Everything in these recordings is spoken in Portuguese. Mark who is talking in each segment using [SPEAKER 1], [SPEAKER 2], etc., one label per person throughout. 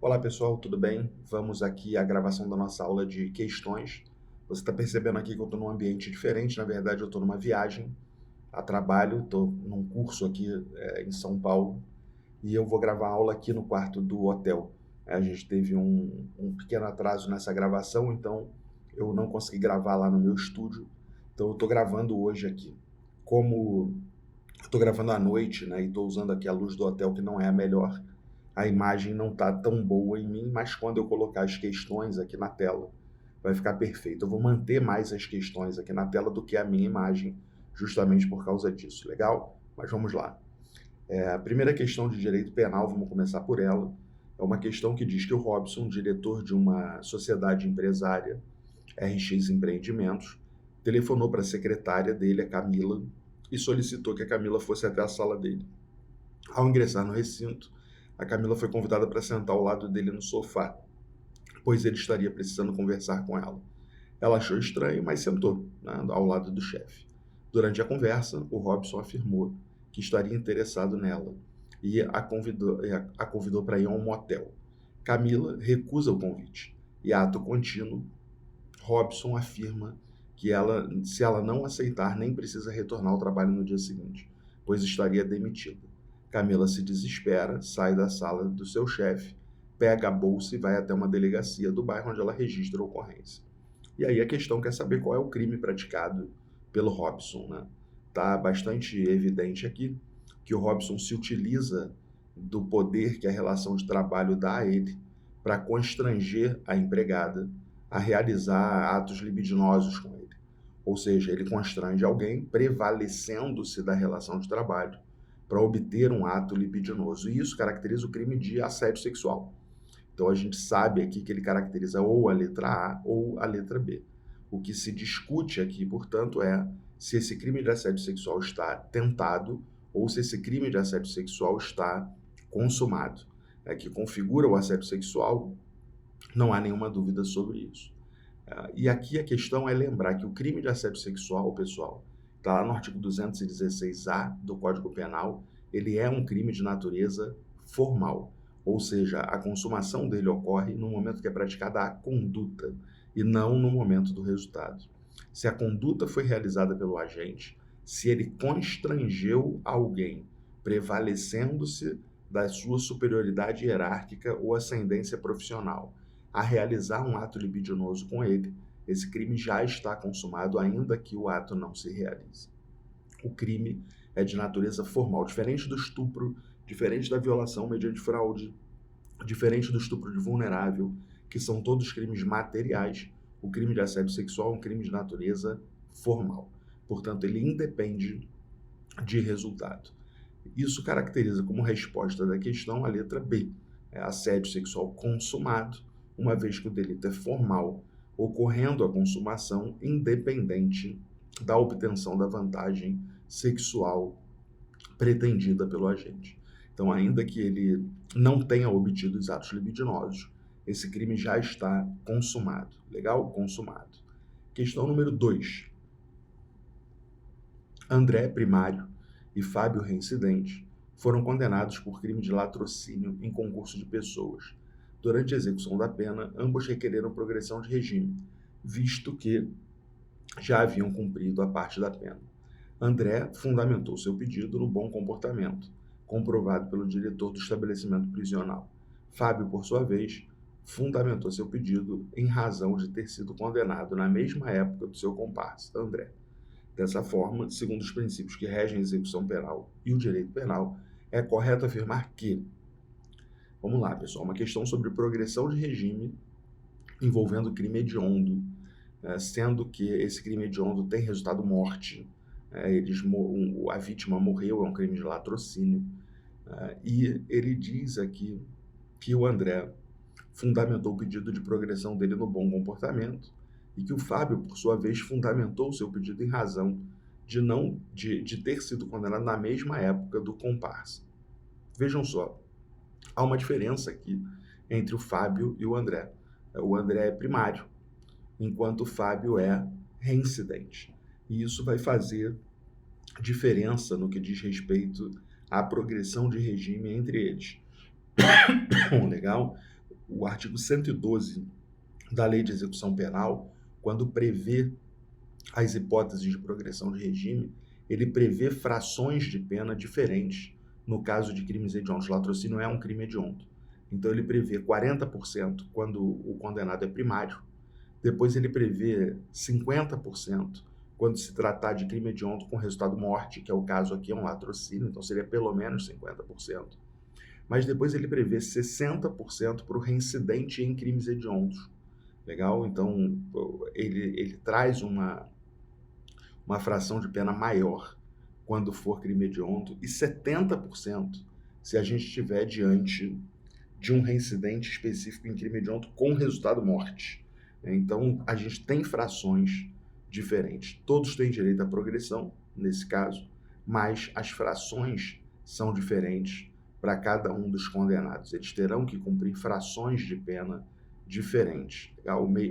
[SPEAKER 1] Olá pessoal, tudo bem? Vamos aqui à gravação da nossa aula de questões. Você está percebendo aqui que eu estou num ambiente diferente, na verdade eu estou numa viagem a trabalho, estou num curso aqui em São Paulo e eu vou gravar a aula aqui no quarto do hotel. A gente teve um pequeno atraso nessa gravação, então eu não consegui gravar lá no meu estúdio, então eu estou gravando hoje aqui. Como estou gravando à noite, né, e estou usando aqui a luz do hotel que não é a melhor, a imagem não está tão boa em mim, mas quando eu colocar as questões aqui na tela, vai ficar perfeito. Eu vou manter mais as questões aqui na tela do que a minha imagem, justamente por causa disso, legal? Mas vamos lá. A primeira questão de direito penal, vamos começar por ela, é uma questão que diz que o Robson, diretor de uma sociedade empresária, RX Empreendimentos, telefonou para a secretária dele, a Camila, e solicitou que a Camila fosse até a sala dele. Ao ingressar no recinto, a Camila foi convidada para sentar ao lado dele no sofá, pois ele estaria precisando conversar com ela. Ela achou estranho, mas sentou, né, ao lado do chefe. Durante a conversa, o Robson afirmou que estaria interessado nela e a convidou para ir a um motel. Camila recusa o convite e, ato contínuo, Robson afirma que se ela não aceitar, nem precisa retornar ao trabalho no dia seguinte, pois estaria demitida. Camila se desespera, sai da sala do seu chefe, pega a bolsa e vai até uma delegacia do bairro onde ela registra a ocorrência. E aí a questão quer saber qual é o crime praticado pelo Robson, né? Tá bastante evidente aqui que o Robson se utiliza do poder que a relação de trabalho dá a ele para constranger a empregada a realizar atos libidinosos com ele. Ou seja, ele constrange alguém prevalecendo-se da relação de trabalho para obter um ato libidinoso. E isso caracteriza o crime de assédio sexual. Então a gente sabe aqui que ele caracteriza ou a letra A ou a letra B. O que se discute aqui, portanto, é se esse crime de assédio sexual está tentado ou se esse crime de assédio sexual está consumado. Que configura o assédio sexual, não há nenhuma dúvida sobre isso. E aqui a questão é lembrar que o crime de assédio sexual, pessoal, está lá no artigo 216-A do Código Penal, ele é um crime de natureza formal, ou seja, a consumação dele ocorre no momento que é praticada a conduta e não no momento do resultado. Se a conduta foi realizada pelo agente, se ele constrangeu alguém, prevalecendo-se da sua superioridade hierárquica ou ascendência profissional, a realizar um ato libidinoso com ele, esse crime já está consumado, ainda que o ato não se realize. O crime é de natureza formal, diferente do estupro, diferente da violação mediante fraude, diferente do estupro de vulnerável, que são todos crimes materiais. O crime de assédio sexual é um crime de natureza formal. Portanto, ele independe de resultado. Isso caracteriza como resposta da questão a letra B, assédio sexual consumado, uma vez que o delito é formal, ocorrendo a consumação independente da obtenção da vantagem sexual pretendida pelo agente. Então, ainda que ele não tenha obtido os atos libidinosos, esse crime já está consumado. Legal? Consumado. Questão número 2. André, primário, e Fábio, reincidente, foram condenados por crime de latrocínio em concurso de pessoas. Durante a execução da pena, ambos requereram progressão de regime, visto que já haviam cumprido a parte da pena. André fundamentou seu pedido no bom comportamento, comprovado pelo diretor do estabelecimento prisional. Fábio, por sua vez, fundamentou seu pedido em razão de ter sido condenado na mesma época do seu comparsa, André. Dessa forma, segundo os princípios que regem a execução penal e o direito penal, é correto afirmar que... Vamos lá, pessoal, uma questão sobre progressão de regime envolvendo crime hediondo, sendo que esse crime hediondo tem resultado morte, a vítima morreu, é um crime de latrocínio, e ele diz aqui que o André fundamentou o pedido de progressão dele no bom comportamento e que o Fábio, por sua vez, fundamentou o seu pedido em razão de ter sido condenado na mesma época do comparsa. Vejam só, há uma diferença aqui entre o Fábio e o André. O André é primário, enquanto o Fábio é reincidente. E isso vai fazer diferença no que diz respeito à progressão de regime entre eles. Legal? O artigo 112 da Lei de Execução Penal, quando prevê as hipóteses de progressão de regime, ele prevê frações de pena diferentes no caso de crimes hediondos. Latrocínio é um crime hediondo. Então, ele prevê 40% quando o condenado é primário, depois ele prevê 50% quando se tratar de crime hediondo com resultado morte, que é o caso aqui, é um latrocínio, então seria pelo menos 50%. Mas depois ele prevê 60% para o reincidente em crimes hediondos. Legal? Então, ele traz uma fração de pena maior quando for crime hediondo e 70% se a gente estiver diante de um reincidente específico em crime hediondo com resultado morte. Então, a gente tem frações diferentes. Todos têm direito à progressão, nesse caso, mas as frações são diferentes para cada um dos condenados. Eles terão que cumprir frações de pena diferentes.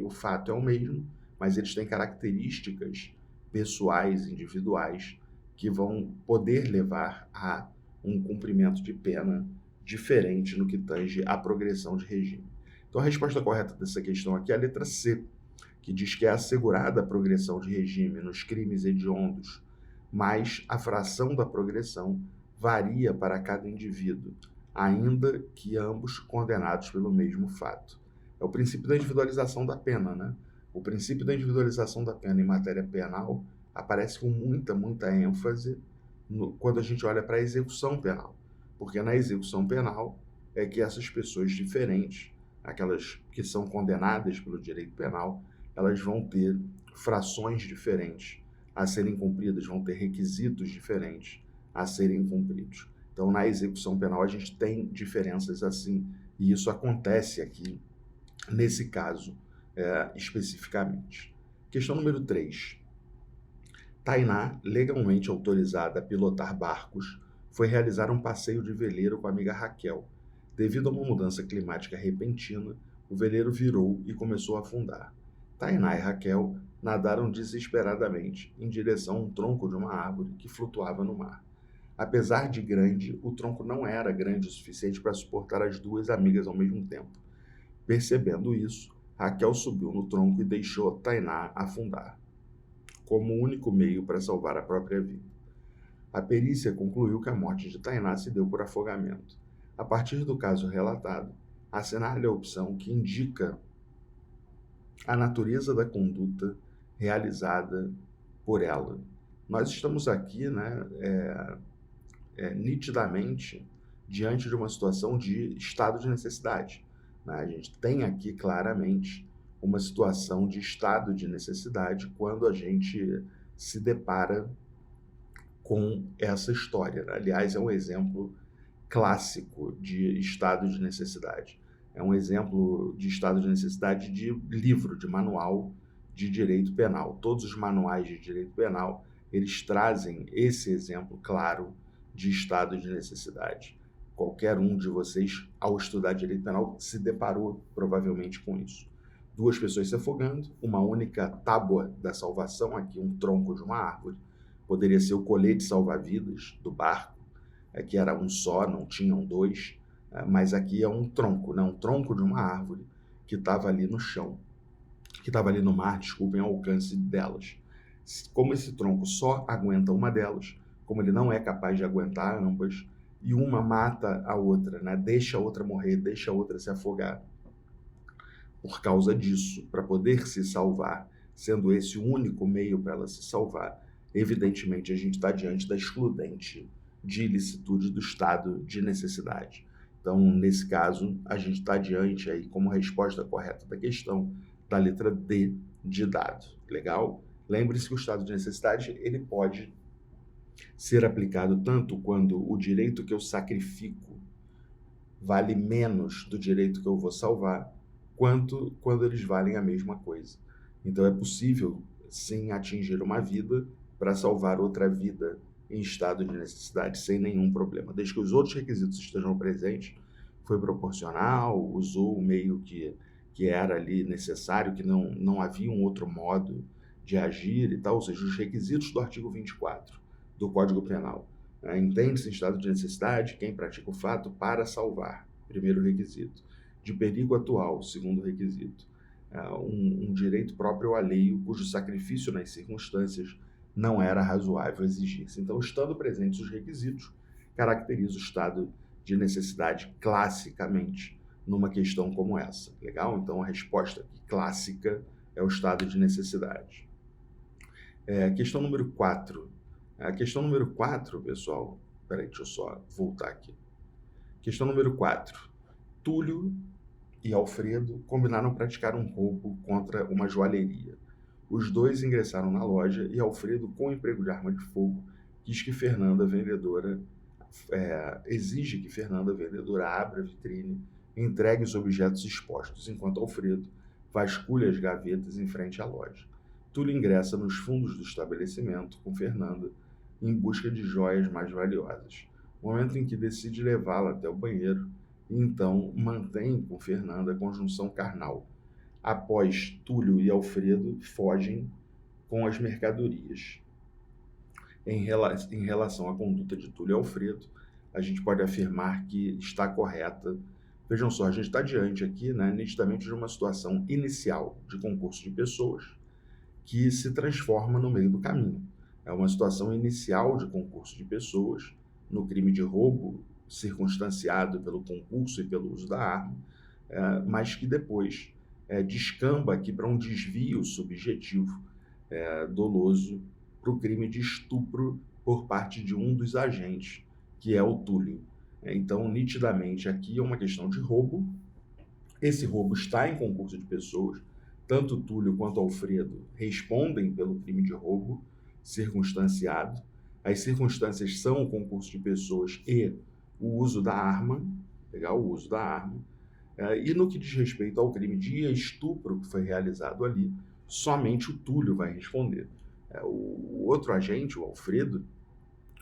[SPEAKER 1] O fato é o mesmo, mas eles têm características pessoais, individuais, que vão poder levar a um cumprimento de pena diferente no que tange à progressão de regime. Então, a resposta correta dessa questão aqui é a letra C, que diz que é assegurada a progressão de regime nos crimes hediondos, mas a fração da progressão varia para cada indivíduo, ainda que ambos condenados pelo mesmo fato. É o princípio da individualização da pena, né? O princípio da individualização da pena em matéria penal aparece com muita ênfase quando a gente olha para a execução penal, porque na execução penal é que essas pessoas diferentes, aquelas que são condenadas pelo direito penal, elas vão ter frações diferentes a serem cumpridas, vão ter requisitos diferentes a serem cumpridos. Então, na execução penal, a gente tem diferenças assim, e isso acontece aqui, nesse caso, especificamente. Questão número 3. Tainá, legalmente autorizada a pilotar barcos, foi realizar um passeio de veleiro com a amiga Raquel. Devido a uma mudança climática repentina, o veleiro virou e começou a afundar. Tainá e Raquel nadaram desesperadamente em direção a um tronco de uma árvore que flutuava no mar. Apesar de grande, o tronco não era grande o suficiente para suportar as duas amigas ao mesmo tempo. Percebendo isso, Raquel subiu no tronco e deixou Tainá afundar, como único meio para salvar a própria vida. A perícia concluiu que a morte de Tainá se deu por afogamento. A partir do caso relatado, assinale a opção que indica a natureza da conduta realizada por ela. Nós estamos aqui, nitidamente diante de uma situação de estado de necessidade, né? A gente tem aqui claramente uma situação de estado de necessidade quando a gente se depara com essa história, né? Aliás, é um exemplo clássico de estado de necessidade. É um exemplo de estado de necessidade de livro, de manual de direito penal. Todos os manuais de direito penal, eles trazem esse exemplo claro de estado de necessidade. Qualquer um de vocês, ao estudar direito penal, se deparou provavelmente com isso. Duas pessoas se afogando, uma única tábua da salvação, aqui um tronco de uma árvore, poderia ser o colete salva-vidas do barco, que era um só, não tinham dois, mas aqui é um tronco, né? Um tronco de uma árvore que estava ali no chão, que estava ali no mar, desculpem, ao alcance delas. Como esse tronco só aguenta uma delas, como ele não é capaz de aguentar ambas, e uma mata a outra, né? Deixa a outra morrer, deixa a outra se afogar. Por causa disso, para poder se salvar, sendo esse o único meio para ela se salvar, evidentemente a gente está diante da excludente de ilicitude do estado de necessidade. Então, nesse caso, a gente está diante aí, como resposta correta da questão, da letra D de dado. Legal? Lembre-se que o estado de necessidade ele pode ser aplicado tanto quando o direito que eu sacrifico vale menos do direito que eu vou salvar, quanto quando eles valem a mesma coisa. Então, é possível, sim, atingir uma vida para salvar outra vida em estado de necessidade sem nenhum problema. Desde que os outros requisitos estejam presentes, foi proporcional, usou o meio que era ali necessário, que não havia um outro modo de agir e tal, ou seja, os requisitos do artigo 24 do Código Penal. Entende-se em estado de necessidade quem pratica o fato para salvar, primeiro requisito. de perigo atual, segundo requisito. Um direito próprio alheio, cujo sacrifício nas circunstâncias não era razoável exigir-se. Então, estando presentes os requisitos, caracteriza o estado de necessidade classicamente numa questão como essa. Legal? Então, a resposta aqui, clássica é o estado de necessidade. Questão número 4. A questão número 4, pessoal, peraí, deixa eu só voltar aqui. Questão número 4. Túlio e Alfredo combinaram praticar um roubo contra uma joalheria. Os dois ingressaram na loja e Alfredo, com o emprego de arma de fogo, exige que Fernanda, vendedora, abra a vitrine e entregue os objetos expostos, enquanto Alfredo vasculha as gavetas em frente à loja. Túlio ingressa nos fundos do estabelecimento com Fernanda em busca de joias mais valiosas. Momento em que decide levá-la até o banheiro e então mantém com Fernanda a conjunção carnal. Após Túlio e Alfredo fogem com as mercadorias. Em relação à conduta de Túlio e Alfredo, a gente pode afirmar que está correta. Vejam só, a gente está diante aqui, né, nitidamente de uma situação inicial de concurso de pessoas que se transforma no meio do caminho. É uma situação inicial de concurso de pessoas no crime de roubo circunstanciado pelo concurso e pelo uso da arma, mas que depois descamba aqui para um desvio subjetivo doloso para o crime de estupro por parte de um dos agentes, que é o Túlio. Então, nitidamente, aqui é uma questão de roubo. Esse roubo está em concurso de pessoas. Tanto Túlio quanto Alfredo respondem pelo crime de roubo circunstanciado. As circunstâncias são o concurso de pessoas e o uso da arma, legal? O uso da arma. E no que diz respeito ao crime de estupro que foi realizado ali, somente o Túlio vai responder. O outro agente, o Alfredo,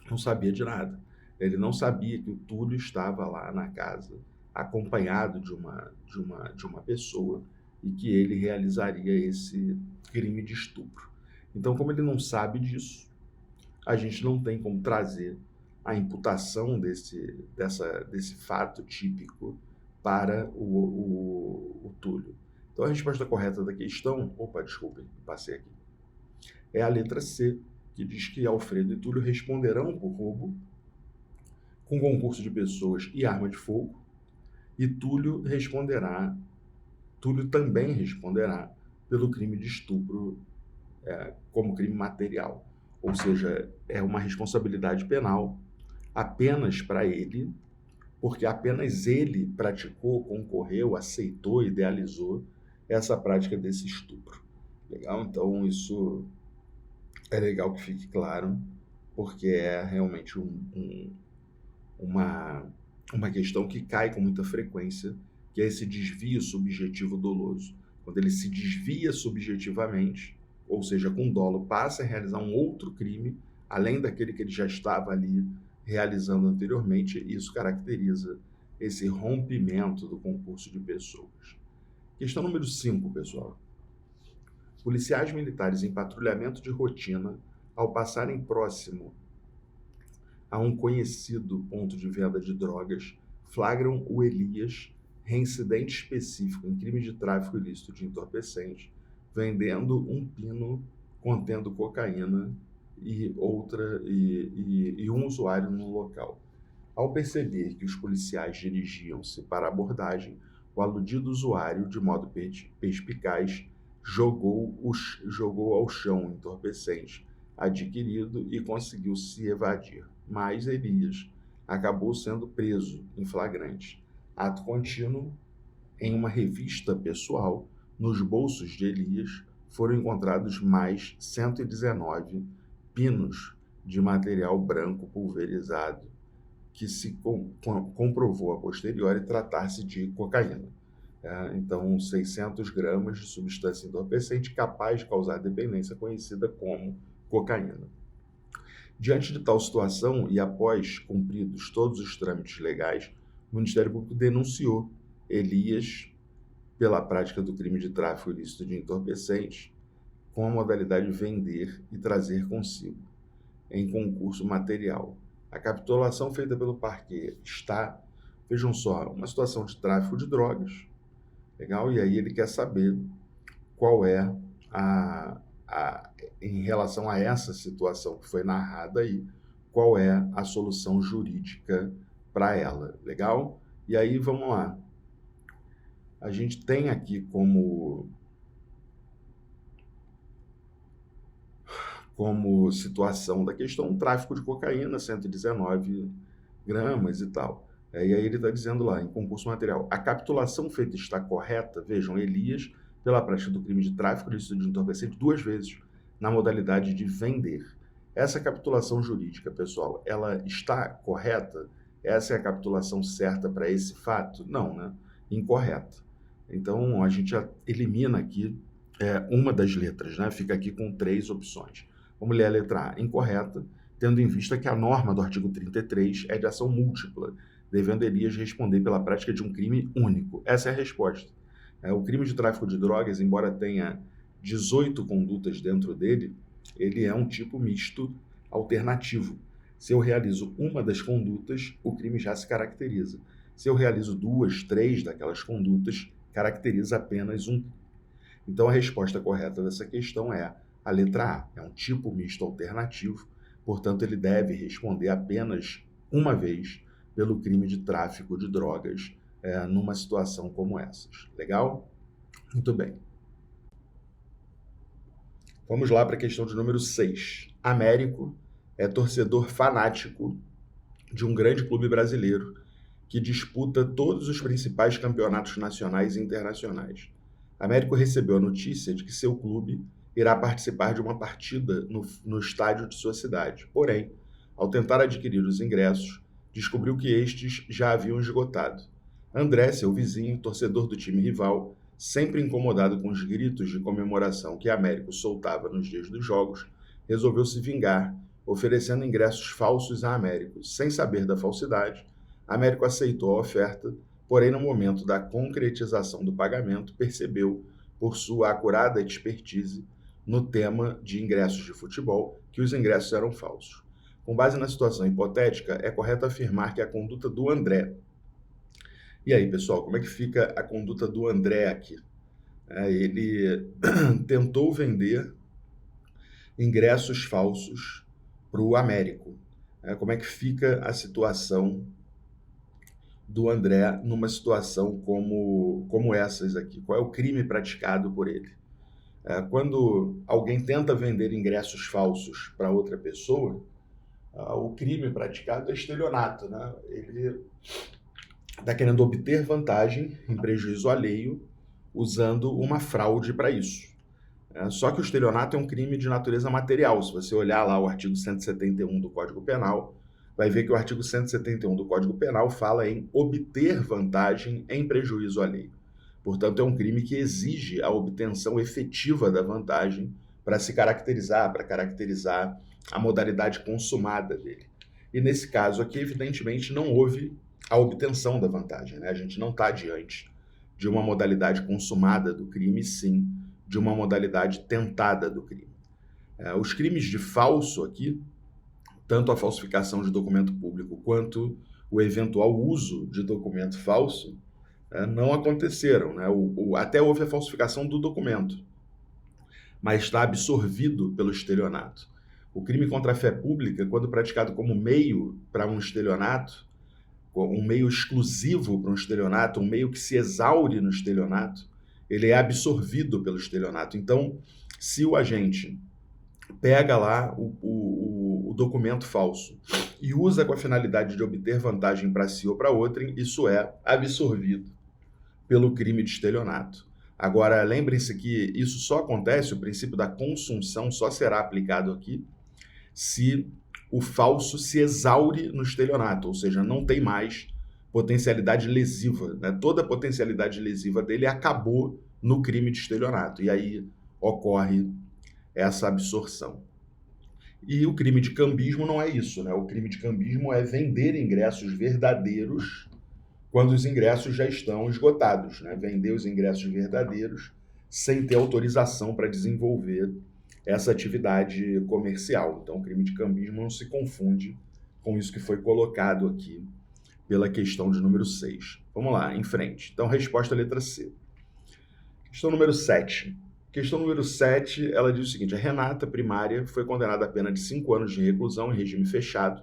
[SPEAKER 1] não sabia de nada. Ele não sabia que o Túlio estava lá na casa, acompanhado de uma pessoa, e que ele realizaria esse crime de estupro. Então, como ele não sabe disso, a gente não tem como trazer a imputação desse fato típico para o Túlio. Então, a resposta correta da questão, passei aqui, é a letra C, que diz que Alfredo e Túlio responderão por roubo com concurso de pessoas e arma de fogo, e Túlio também responderá pelo crime de estupro como crime material. Ou seja, é uma responsabilidade penal apenas para ele, porque apenas ele praticou, concorreu, aceitou, idealizou essa prática desse estupro. Legal? Então, isso é legal que fique claro, porque é realmente uma questão que cai com muita frequência, que é esse desvio subjetivo doloso. Quando ele se desvia subjetivamente, ou seja, com dolo, passa a realizar um outro crime, além daquele que ele já estava ali realizando anteriormente, isso caracteriza esse rompimento do concurso de pessoas. Questão número 5, pessoal. Policiais militares em patrulhamento de rotina, ao passarem próximo a um conhecido ponto de venda de drogas, flagram o Elias, reincidente específico em crime de tráfico ilícito de entorpecentes, vendendo um pino contendo cocaína e um usuário no local. Ao perceber que os policiais dirigiam-se para a abordagem, o aludido usuário, de modo perspicaz, jogou ao chão o entorpecente adquirido e conseguiu se evadir. Mas Elias acabou sendo preso em flagrante. Ato contínuo, em uma revista pessoal, nos bolsos de Elias foram encontrados mais 119 pinos de material branco pulverizado, que se comprovou a posteriori tratar-se de cocaína. Então, 600 gramas de substância entorpecente capaz de causar dependência, conhecida como cocaína. Diante de tal situação e após cumpridos todos os trâmites legais, o Ministério Público denunciou Elias pela prática do crime de tráfico ilícito de entorpecentes com a modalidade de vender e trazer consigo, em concurso material. A capitulação feita pelo parquê está, vejam só, uma situação de tráfico de drogas, Legal? E aí ele quer saber qual é em relação a essa situação que foi narrada aí, qual é a solução jurídica para ela. Legal? E aí, vamos lá. A gente tem aqui como situação da questão um tráfico de cocaína, 119 gramas e tal. E aí ele está dizendo lá, em concurso material, a capitulação feita está correta? Vejam, Elias, pela prática do crime de tráfico de entorpecente 2 vezes, na modalidade de vender. Essa capitulação jurídica, pessoal, ela está correta? Essa é a capitulação certa para esse fato? Não, né? Incorreta. Então, a gente já elimina aqui uma das letras, né? Fica aqui com 3 opções. Vamos ler a letra A, incorreta, tendo em vista que a norma do artigo 33 é de ação múltipla, devendo Elias responder pela prática de um crime único. Essa é a resposta. O crime de tráfico de drogas, embora tenha 18 condutas dentro dele, ele é um tipo misto alternativo. Se eu realizo uma das condutas, o crime já se caracteriza. Se eu realizo 2, 3 daquelas condutas, caracteriza apenas um. Então, a resposta correta dessa questão é a letra A. É um tipo misto alternativo, portanto, ele deve responder apenas uma vez pelo crime de tráfico de drogas numa situação como essas. Legal? Muito bem. Vamos lá para a questão de número 6. Américo é torcedor fanático de um grande clube brasileiro que disputa todos os principais campeonatos nacionais e internacionais. Américo recebeu a notícia de que seu clube irá participar de uma partida no estádio de sua cidade. Porém, ao tentar adquirir os ingressos, descobriu que estes já haviam esgotado. André, seu vizinho, torcedor do time rival, sempre incomodado com os gritos de comemoração que Américo soltava nos dias dos jogos, resolveu se vingar, oferecendo ingressos falsos a Américo. Sem saber da falsidade, Américo aceitou a oferta, porém, no momento da concretização do pagamento, percebeu, por sua acurada expertise no tema de ingressos de futebol, que os ingressos eram falsos. Com base na situação hipotética, é correto afirmar que a conduta do André... E aí, pessoal, como é que fica a conduta do André aqui? Ele tentou vender ingressos falsos para o Américo. Como é que fica a situação do André numa situação como essas aqui? Qual é o crime praticado por ele? Quando alguém tenta vender ingressos falsos para outra pessoa, o crime praticado é estelionato, né? Ele está querendo obter vantagem em prejuízo alheio usando uma fraude para isso. Só que o estelionato é um crime de natureza material. Se você olhar lá o artigo 171 do Código Penal, vai ver que o artigo 171 do Código Penal fala em obter vantagem em prejuízo alheio. Portanto, é um crime que exige a obtenção efetiva da vantagem para caracterizar a modalidade consumada dele. E nesse caso aqui, evidentemente, não houve a obtenção da vantagem, né? A gente não está diante de uma modalidade consumada do crime, sim de uma modalidade tentada do crime. Os crimes de falso aqui, tanto a falsificação de documento público quanto o eventual uso de documento falso, não aconteceram, né? Até houve a falsificação do documento, mas está absorvido pelo estelionato. O crime contra a fé pública, quando praticado como meio para um estelionato, um meio exclusivo para um estelionato, um meio que se exaure no estelionato, ele é absorvido pelo estelionato. Então, se o agente pega lá o documento falso e usa com a finalidade de obter vantagem para si ou para outrem, isso é absorvido pelo crime de estelionato. Agora, lembrem-se que isso só acontece, o princípio da consunção só será aplicado aqui se o falso se exaure no estelionato, ou seja, não tem mais potencialidade lesiva, né? Toda a potencialidade lesiva dele acabou no crime de estelionato, e aí ocorre essa absorção. E o crime de cambismo não é isso, né? O crime de cambismo é vender ingressos verdadeiros quando os ingressos já estão esgotados, né? Vender os ingressos verdadeiros sem ter autorização para desenvolver essa atividade comercial. Então, o crime de cambismo não se confunde com isso que foi colocado aqui pela questão de número 6. Vamos lá, em frente. Então, resposta letra C. Questão número 7. Questão número 7, ela diz o seguinte: a Renata Primária foi condenada a pena de 5 anos de reclusão em regime fechado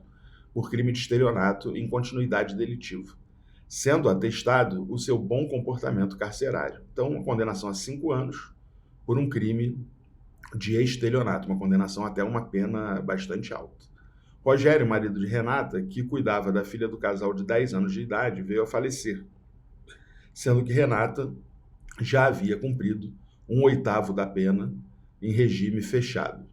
[SPEAKER 1] por crime de estelionato em continuidade delitivo, sendo atestado o seu bom comportamento carcerário. Então, uma condenação a 5 anos por um crime de estelionato, uma condenação até uma pena bastante alta. Rogério, marido de Renata, que cuidava da filha do casal de 10 anos de idade, veio a falecer, sendo que Renata já havia cumprido 1/8 da pena em regime fechado.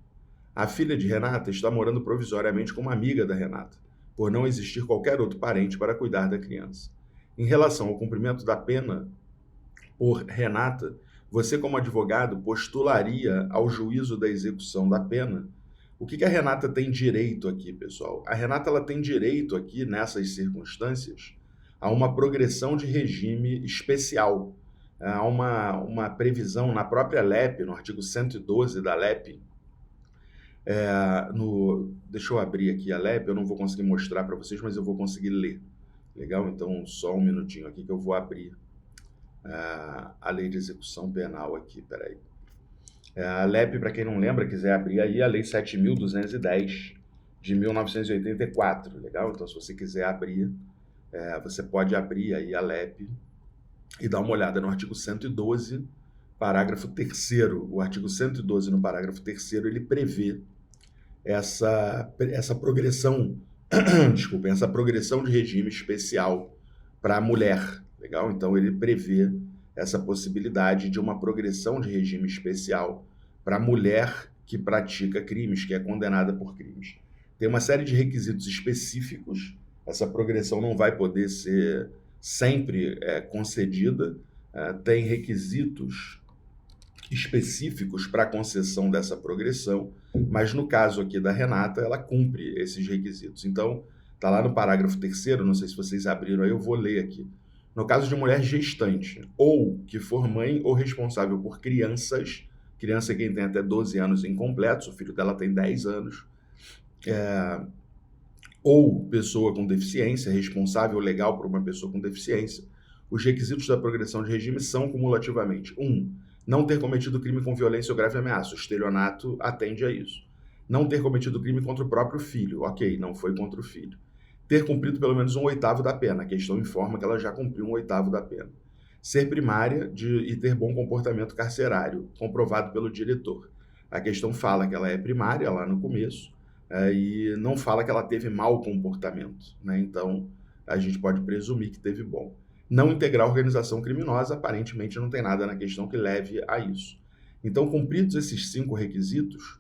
[SPEAKER 1] A filha de Renata está morando provisoriamente com uma amiga da Renata, por não existir qualquer outro parente para cuidar da criança. Em relação ao cumprimento da pena por Renata, você, como advogado, postularia ao juízo da execução da pena. O que a Renata tem direito aqui, pessoal? A Renata ela tem direito aqui, nessas circunstâncias, a uma progressão de regime especial. Há uma previsão na própria LEP, no artigo 112 da LEP. Deixa eu abrir aqui a LEP, eu não vou conseguir mostrar para vocês, mas eu vou conseguir ler. Legal? Então, só um minutinho aqui que eu vou abrir a Lei de Execução Penal aqui, peraí. A LEP, para quem não lembra, quiser abrir aí, a Lei 7.210 de 1984, legal? Então, se você quiser abrir, você pode abrir aí a LEP e dar uma olhada no artigo 112, parágrafo 3º. O artigo 112, no parágrafo 3º, ele prevê essa progressão, desculpem, essa progressão de regime especial para a mulher, legal? Então, ele prevê essa possibilidade de uma progressão de regime especial para a mulher que pratica crimes, que é condenada por crimes. Tem uma série de requisitos específicos, essa progressão não vai poder ser sempre concedida, tem requisitos específicos para a concessão dessa progressão, mas no caso aqui da Renata, ela cumpre esses requisitos. Então, está lá no parágrafo 3º, não sei se vocês abriram aí, eu vou ler aqui. No caso de mulher gestante, ou que for mãe ou responsável por criança é quem tem até 12 anos incompletos, o filho dela tem 10 anos, ou pessoa com deficiência, responsável legal por uma pessoa com deficiência, os requisitos da progressão de regime são cumulativamente: 1. Não ter cometido crime com violência ou grave ameaça. O estelionato atende a isso. Não ter cometido crime contra o próprio filho. Ok, não foi contra o filho. Ter cumprido pelo menos 1/8 da pena. A questão informa que ela já cumpriu 1/8 da pena. Ser primária e ter bom comportamento carcerário, comprovado pelo diretor. A questão fala que ela é primária lá no começo e não fala que ela teve mau comportamento, né? Então, a gente pode presumir que teve bom. Não integrar organização criminosa, aparentemente não tem nada na questão que leve a isso. Então, cumpridos esses 5 requisitos,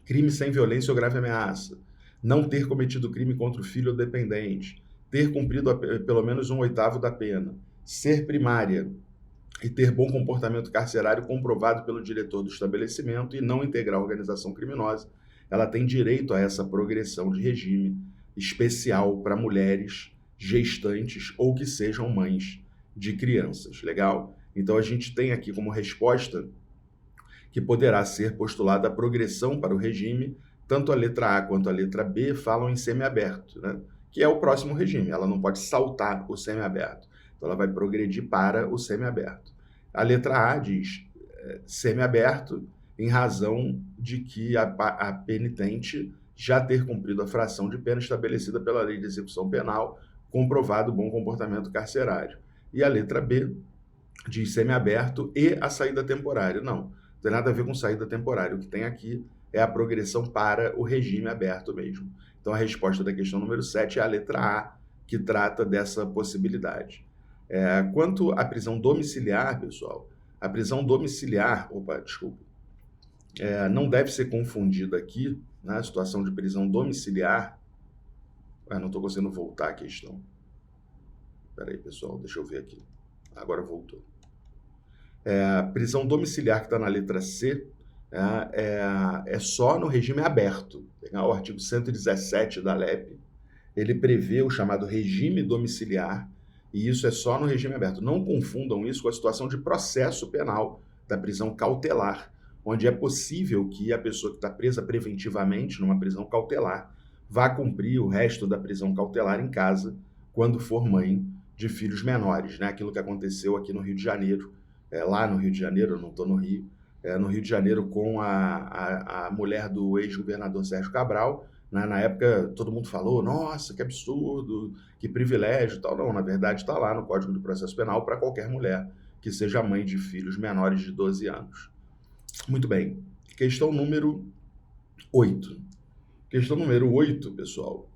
[SPEAKER 1] crime sem violência ou grave ameaça, não ter cometido crime contra o filho ou dependente, ter cumprido pelo menos 1/8 da pena, ser primária e ter bom comportamento carcerário comprovado pelo diretor do estabelecimento e não integrar organização criminosa, ela tem direito a essa progressão de regime especial para mulheres gestantes ou que sejam mães de crianças, legal? Então, a gente tem aqui como resposta que poderá ser postulada a progressão para o regime, tanto a letra A quanto a letra B falam em semiaberto, né? Que é o próximo regime, ela não pode saltar o semiaberto, então ela vai progredir para o semiaberto. A letra A diz semiaberto em razão de que a penitente já ter cumprido a fração de pena estabelecida pela Lei de Execução Penal, comprovado bom comportamento carcerário. E a letra B diz semiaberto e a saída temporária. Não tem nada a ver com saída temporária. O que tem aqui é a progressão para o regime aberto mesmo. Então, a resposta da questão número 7 é a letra A, que trata dessa possibilidade. Quanto à prisão domiciliar, pessoal, a prisão domiciliar, não deve ser confundida aqui, na situação de prisão domiciliar. Não estou conseguindo voltar a questão. Espera aí, pessoal, deixa eu ver aqui. Agora voltou. Prisão domiciliar que está na letra C é só no regime aberto. O artigo 117 da LEP, ele prevê o chamado regime domiciliar, e isso é só no regime aberto. Não confundam isso com a situação de processo penal da prisão cautelar, onde é possível que a pessoa que está presa preventivamente numa prisão cautelar vá cumprir o resto da prisão cautelar em casa quando for mãe de filhos menores, né? Aquilo que aconteceu aqui no Rio de Janeiro lá no Rio de Janeiro, eu não estou no Rio, no Rio de Janeiro com a mulher do ex-governador Sérgio Cabral. Na época, todo mundo falou, nossa, que absurdo, que privilégio e tal. Não, na verdade, está lá no Código do Processo Penal para qualquer mulher que seja mãe de filhos menores de 12 anos. Muito bem. Questão número 8. Questão número 8, pessoal,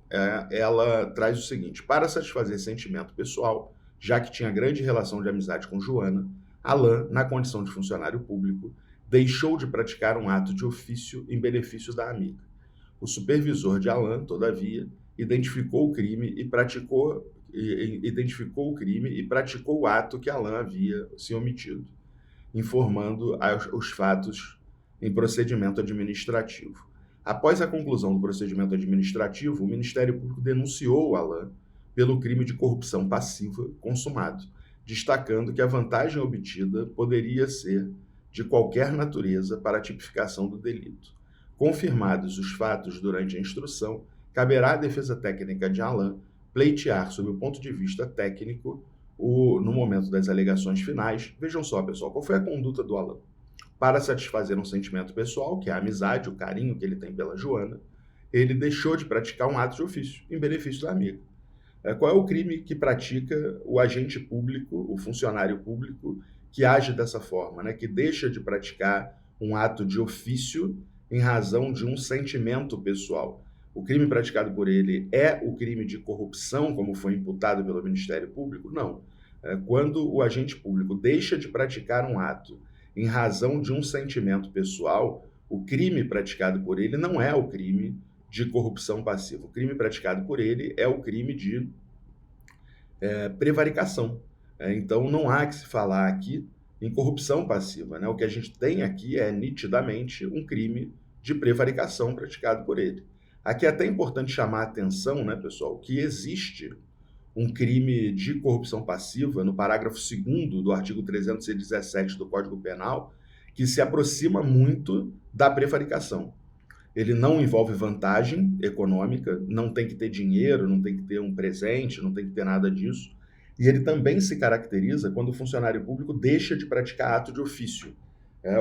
[SPEAKER 1] ela traz o seguinte: para satisfazer sentimento pessoal, já que tinha grande relação de amizade com Joana, Alain, na condição de funcionário público, deixou de praticar um ato de ofício em benefício da amiga. O supervisor de Alain, todavia, identificou o crime e praticou o ato que Alain havia se omitido, informando os fatos em procedimento administrativo. Após a conclusão do procedimento administrativo, o Ministério Público denunciou Alain pelo crime de corrupção passiva consumado, destacando que a vantagem obtida poderia ser de qualquer natureza para a tipificação do delito. Confirmados os fatos durante a instrução, caberá à defesa técnica de Alain pleitear, sob o ponto de vista técnico, no momento das alegações finais. Vejam só, pessoal, qual foi a conduta do Alain? Para satisfazer um sentimento pessoal, que é a amizade, o carinho que ele tem pela Joana, ele deixou de praticar um ato de ofício em benefício da amiga. Qual é o crime que pratica o agente público, o funcionário público, que age dessa forma, né? Que deixa de praticar um ato de ofício em razão de um sentimento pessoal? O crime praticado por ele é o crime de corrupção, como foi imputado pelo Ministério Público? Não. Quando o agente público deixa de praticar um ato em razão de um sentimento pessoal, o crime praticado por ele não é o crime de corrupção passiva. O crime praticado por ele é o crime de prevaricação. Então, não há que se falar aqui em corrupção passiva, né? O que a gente tem aqui é nitidamente um crime de prevaricação praticado por ele. Aqui é até importante chamar a atenção, né, pessoal, que existe um crime de corrupção passiva no parágrafo 2º do artigo 317 do Código Penal, que se aproxima muito da prevaricação. Ele não envolve vantagem econômica, não tem que ter dinheiro, não tem que ter um presente, não tem que ter nada disso. E ele também se caracteriza quando o funcionário público deixa de praticar ato de ofício,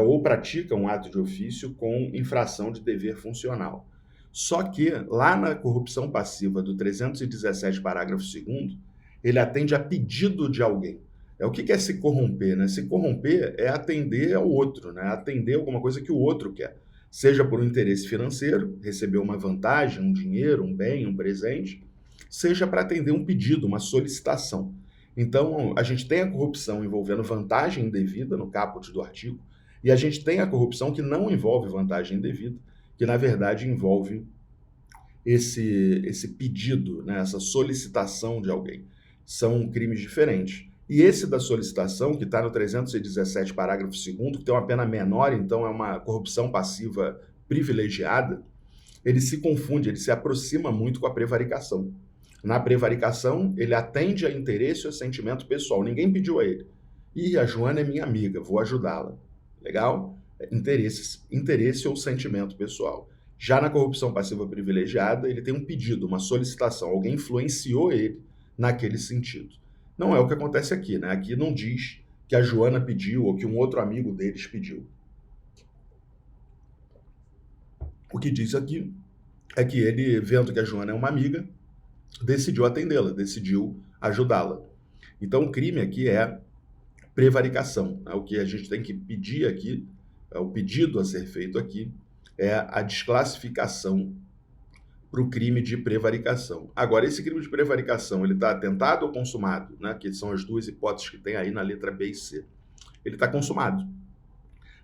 [SPEAKER 1] ou pratica um ato de ofício com infração de dever funcional. Só que, lá na corrupção passiva do 317, parágrafo 2º, ele atende a pedido de alguém. O que é se corromper, né? Se corromper é atender ao outro, né? Atender alguma coisa que o outro quer. Seja por um interesse financeiro, receber uma vantagem, um dinheiro, um bem, um presente, seja para atender um pedido, uma solicitação. Então, a gente tem a corrupção envolvendo vantagem indevida, no caput do artigo, e a gente tem a corrupção que não envolve vantagem indevida, que na verdade envolve esse pedido, né, essa solicitação de alguém. São crimes diferentes. E esse da solicitação, que está no 317, parágrafo 2º, que tem uma pena menor, então é uma corrupção passiva privilegiada, ele se confunde, ele se aproxima muito com a prevaricação. Na prevaricação, ele atende a interesse ou sentimento pessoal. Ninguém pediu a ele. E a Joana é minha amiga, vou ajudá-la. Legal? Interesse ou sentimento pessoal. Já na corrupção passiva privilegiada, ele tem um pedido, uma solicitação. Alguém influenciou ele naquele sentido. Não é o que acontece aqui, né? Aqui não diz que a Joana pediu ou que um outro amigo deles pediu. O que diz aqui é que ele, vendo que a Joana é uma amiga, decidiu atendê-la, decidiu ajudá-la. Então, o crime aqui é prevaricação. Né? O que a gente tem que pedir aqui, o pedido a ser feito aqui, é a desclassificação para o crime de prevaricação. Agora, esse crime de prevaricação, ele está tentado ou consumado? Né? Que são as duas hipóteses que tem aí na letra B e C. Ele está consumado.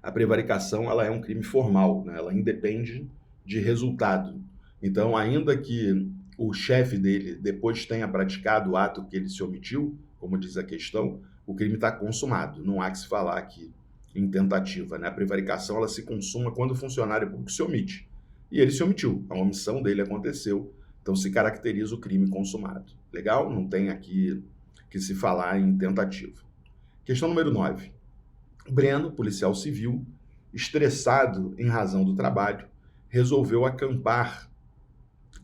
[SPEAKER 1] A prevaricação, ela é um crime formal, né? Ela independe de resultado. Então, ainda que o chefe dele depois tenha praticado o ato que ele se omitiu, como diz a questão, o crime está consumado. Não há que se falar aqui em tentativa, né? A prevaricação, ela se consuma quando o funcionário público se omite. E ele se omitiu, a omissão dele aconteceu, então se caracteriza o crime consumado. Legal? Não tem aqui que se falar em tentativa. Questão número 9. Breno, policial civil, estressado em razão do trabalho, resolveu acampar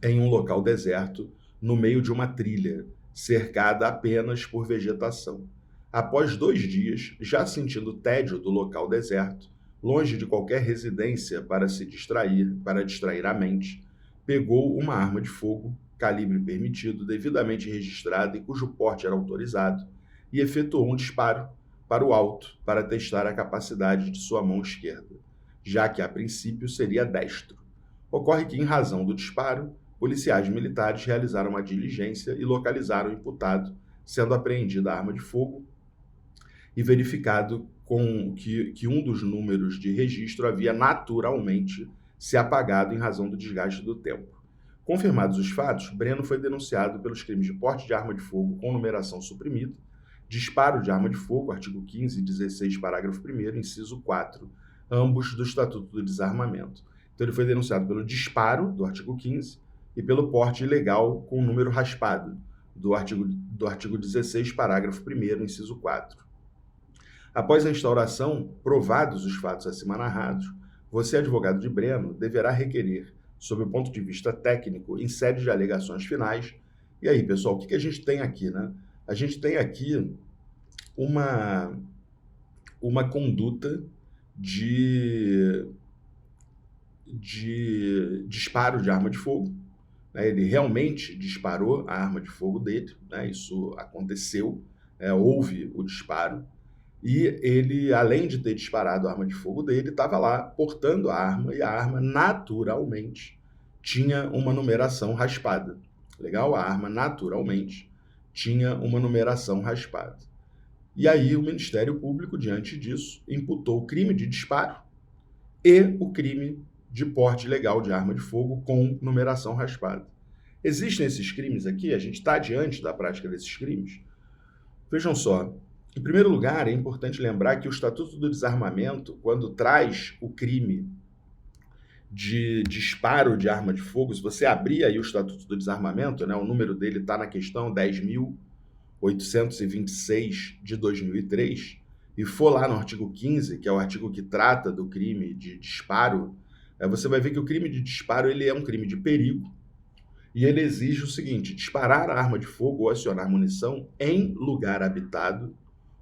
[SPEAKER 1] em um local deserto, no meio de uma trilha, cercada apenas por vegetação. após 2 dias, já sentindo tédio do local deserto, longe de qualquer residência para distrair a mente, pegou uma arma de fogo, calibre permitido, devidamente registrada e cujo porte era autorizado, e efetuou um disparo para o alto para testar a capacidade de sua mão esquerda, já que a princípio seria destro. Ocorre que, em razão do disparo, policiais militares realizaram uma diligência e localizaram o imputado, sendo apreendida a arma de fogo e verificado que um dos números de registro havia naturalmente se apagado em razão do desgaste do tempo. Confirmados os fatos, Breno foi denunciado pelos crimes de porte de arma de fogo com numeração suprimida, disparo de arma de fogo, artigo 15 e 16, parágrafo 1º, inciso 4, ambos do Estatuto do Desarmamento. Então ele foi denunciado pelo disparo, do artigo 15, e pelo porte ilegal com número raspado, do artigo 16, parágrafo 1º, inciso 4. Após a instauração, provados os fatos acima narrados, você, advogado de Breno, deverá requerer, sob o ponto de vista técnico, em sede de alegações finais. E aí, pessoal, o que a gente tem aqui, né? A gente tem aqui uma conduta de disparo de arma de fogo, né? Ele realmente disparou a arma de fogo dele, né? Isso aconteceu, houve o disparo. E ele, além de ter disparado a arma de fogo dele, estava lá portando a arma, e a arma, naturalmente, tinha uma numeração raspada. Legal? A arma, naturalmente, tinha uma numeração raspada. E aí o Ministério Público, diante disso, imputou o crime de disparo e o crime de porte ilegal de arma de fogo com numeração raspada. Existem esses crimes aqui? A gente está diante da prática desses crimes? Vejam só. Em primeiro lugar, é importante lembrar que o Estatuto do Desarmamento, quando traz o crime de disparo de arma de fogo, se você abrir aí o Estatuto do Desarmamento, né, o número dele está na questão 10.826 de 2003, e for lá no artigo 15, que é o artigo que trata do crime de disparo, você vai ver que o crime de disparo ele é um crime de perigo, e ele exige o seguinte: disparar a arma de fogo ou acionar munição em lugar habitado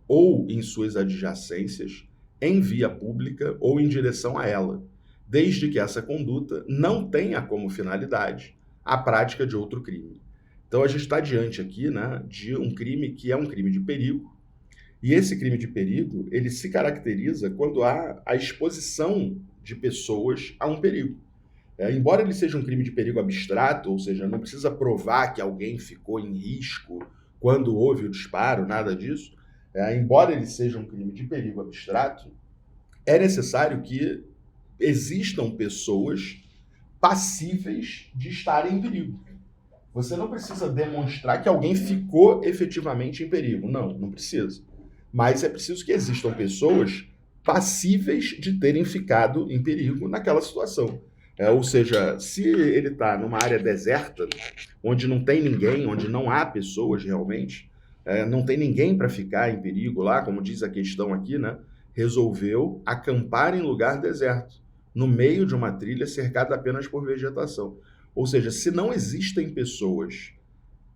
[SPEAKER 1] ou em suas adjacências, em via pública ou em direção a ela, desde que essa conduta não tenha como finalidade a prática de outro crime. Então a gente está diante aqui, né, de um crime que é um crime de perigo, e esse crime de perigo ele se caracteriza quando há a exposição de pessoas a um perigo. Embora ele seja um crime de perigo abstrato, ou seja, não precisa provar que alguém ficou em risco quando houve o disparo, nada disso, embora ele seja um crime de perigo abstrato, é necessário que existam pessoas passíveis de estarem em perigo. Você não precisa demonstrar que alguém ficou efetivamente em perigo. Não precisa. Mas é preciso que existam pessoas passíveis de terem ficado em perigo naquela situação. Ou seja, se ele está numa área deserta, onde não tem ninguém, onde não há pessoas realmente, não tem ninguém para ficar em perigo lá, como diz a questão aqui, né? Resolveu acampar em lugar deserto, no meio de uma trilha cercada apenas por vegetação. Ou seja, se não existem pessoas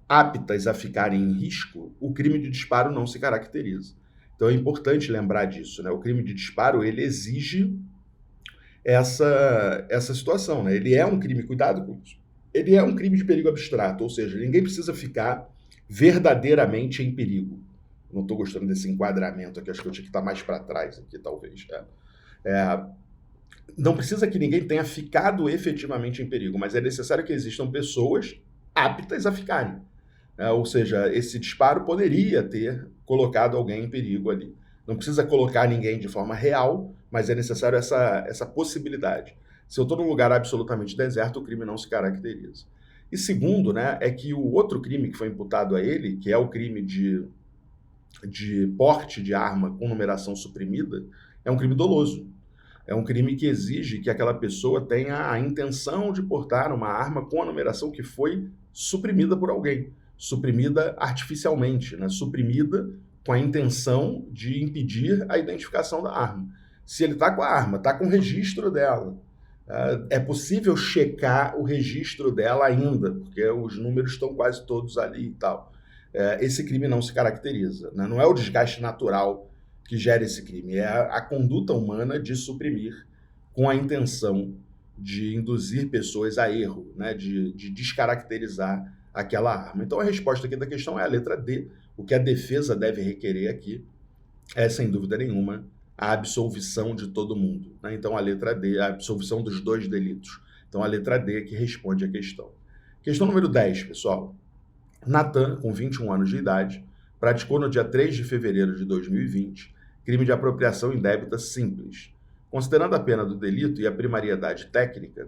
[SPEAKER 1] aptas a ficarem em risco, o crime de disparo não se caracteriza. Então é importante lembrar disso, né? O crime de disparo, ele exige essa situação, né? Ele é um crime, cuidado com isso, ele é um crime de perigo abstrato, ou seja, ninguém precisa ficar verdadeiramente em perigo. Não estou gostando desse enquadramento aqui, acho que eu tinha que estar mais para trás aqui, talvez. Não precisa que ninguém tenha ficado efetivamente em perigo, mas é necessário que existam pessoas aptas a ficarem. Ou seja, esse disparo poderia ter colocado alguém em perigo ali. Não precisa colocar ninguém de forma real, mas é necessário essa possibilidade. Se eu estou num lugar absolutamente deserto, o crime não se caracteriza. E segundo, né, é que o outro crime que foi imputado a ele, que é o crime de porte de arma com numeração suprimida, é um crime doloso. É um crime que exige que aquela pessoa tenha a intenção de portar uma arma com a numeração que foi suprimida por alguém, suprimida artificialmente, né, suprimida com a intenção de impedir a identificação da arma. Se ele está com a arma, está com o registro dela, é possível checar o registro dela ainda, porque os números estão quase todos ali e tal. esse crime não se caracteriza, né? Não é o desgaste natural que gera esse crime, é a conduta humana de suprimir com a intenção de induzir pessoas a erro, né? De descaracterizar aquela arma. Então a resposta aqui da questão é a letra D. O que a defesa deve requerer aqui é, sem dúvida nenhuma, a absolvição de todo mundo, né? Então a letra D, a absolvição dos dois delitos. Então a letra D é que responde a questão. Questão número 10, pessoal. Natan, com 21 anos de idade, praticou no dia 3 de fevereiro de 2020 crime de apropriação indébita simples. Considerando a pena do delito e a primariedade técnica,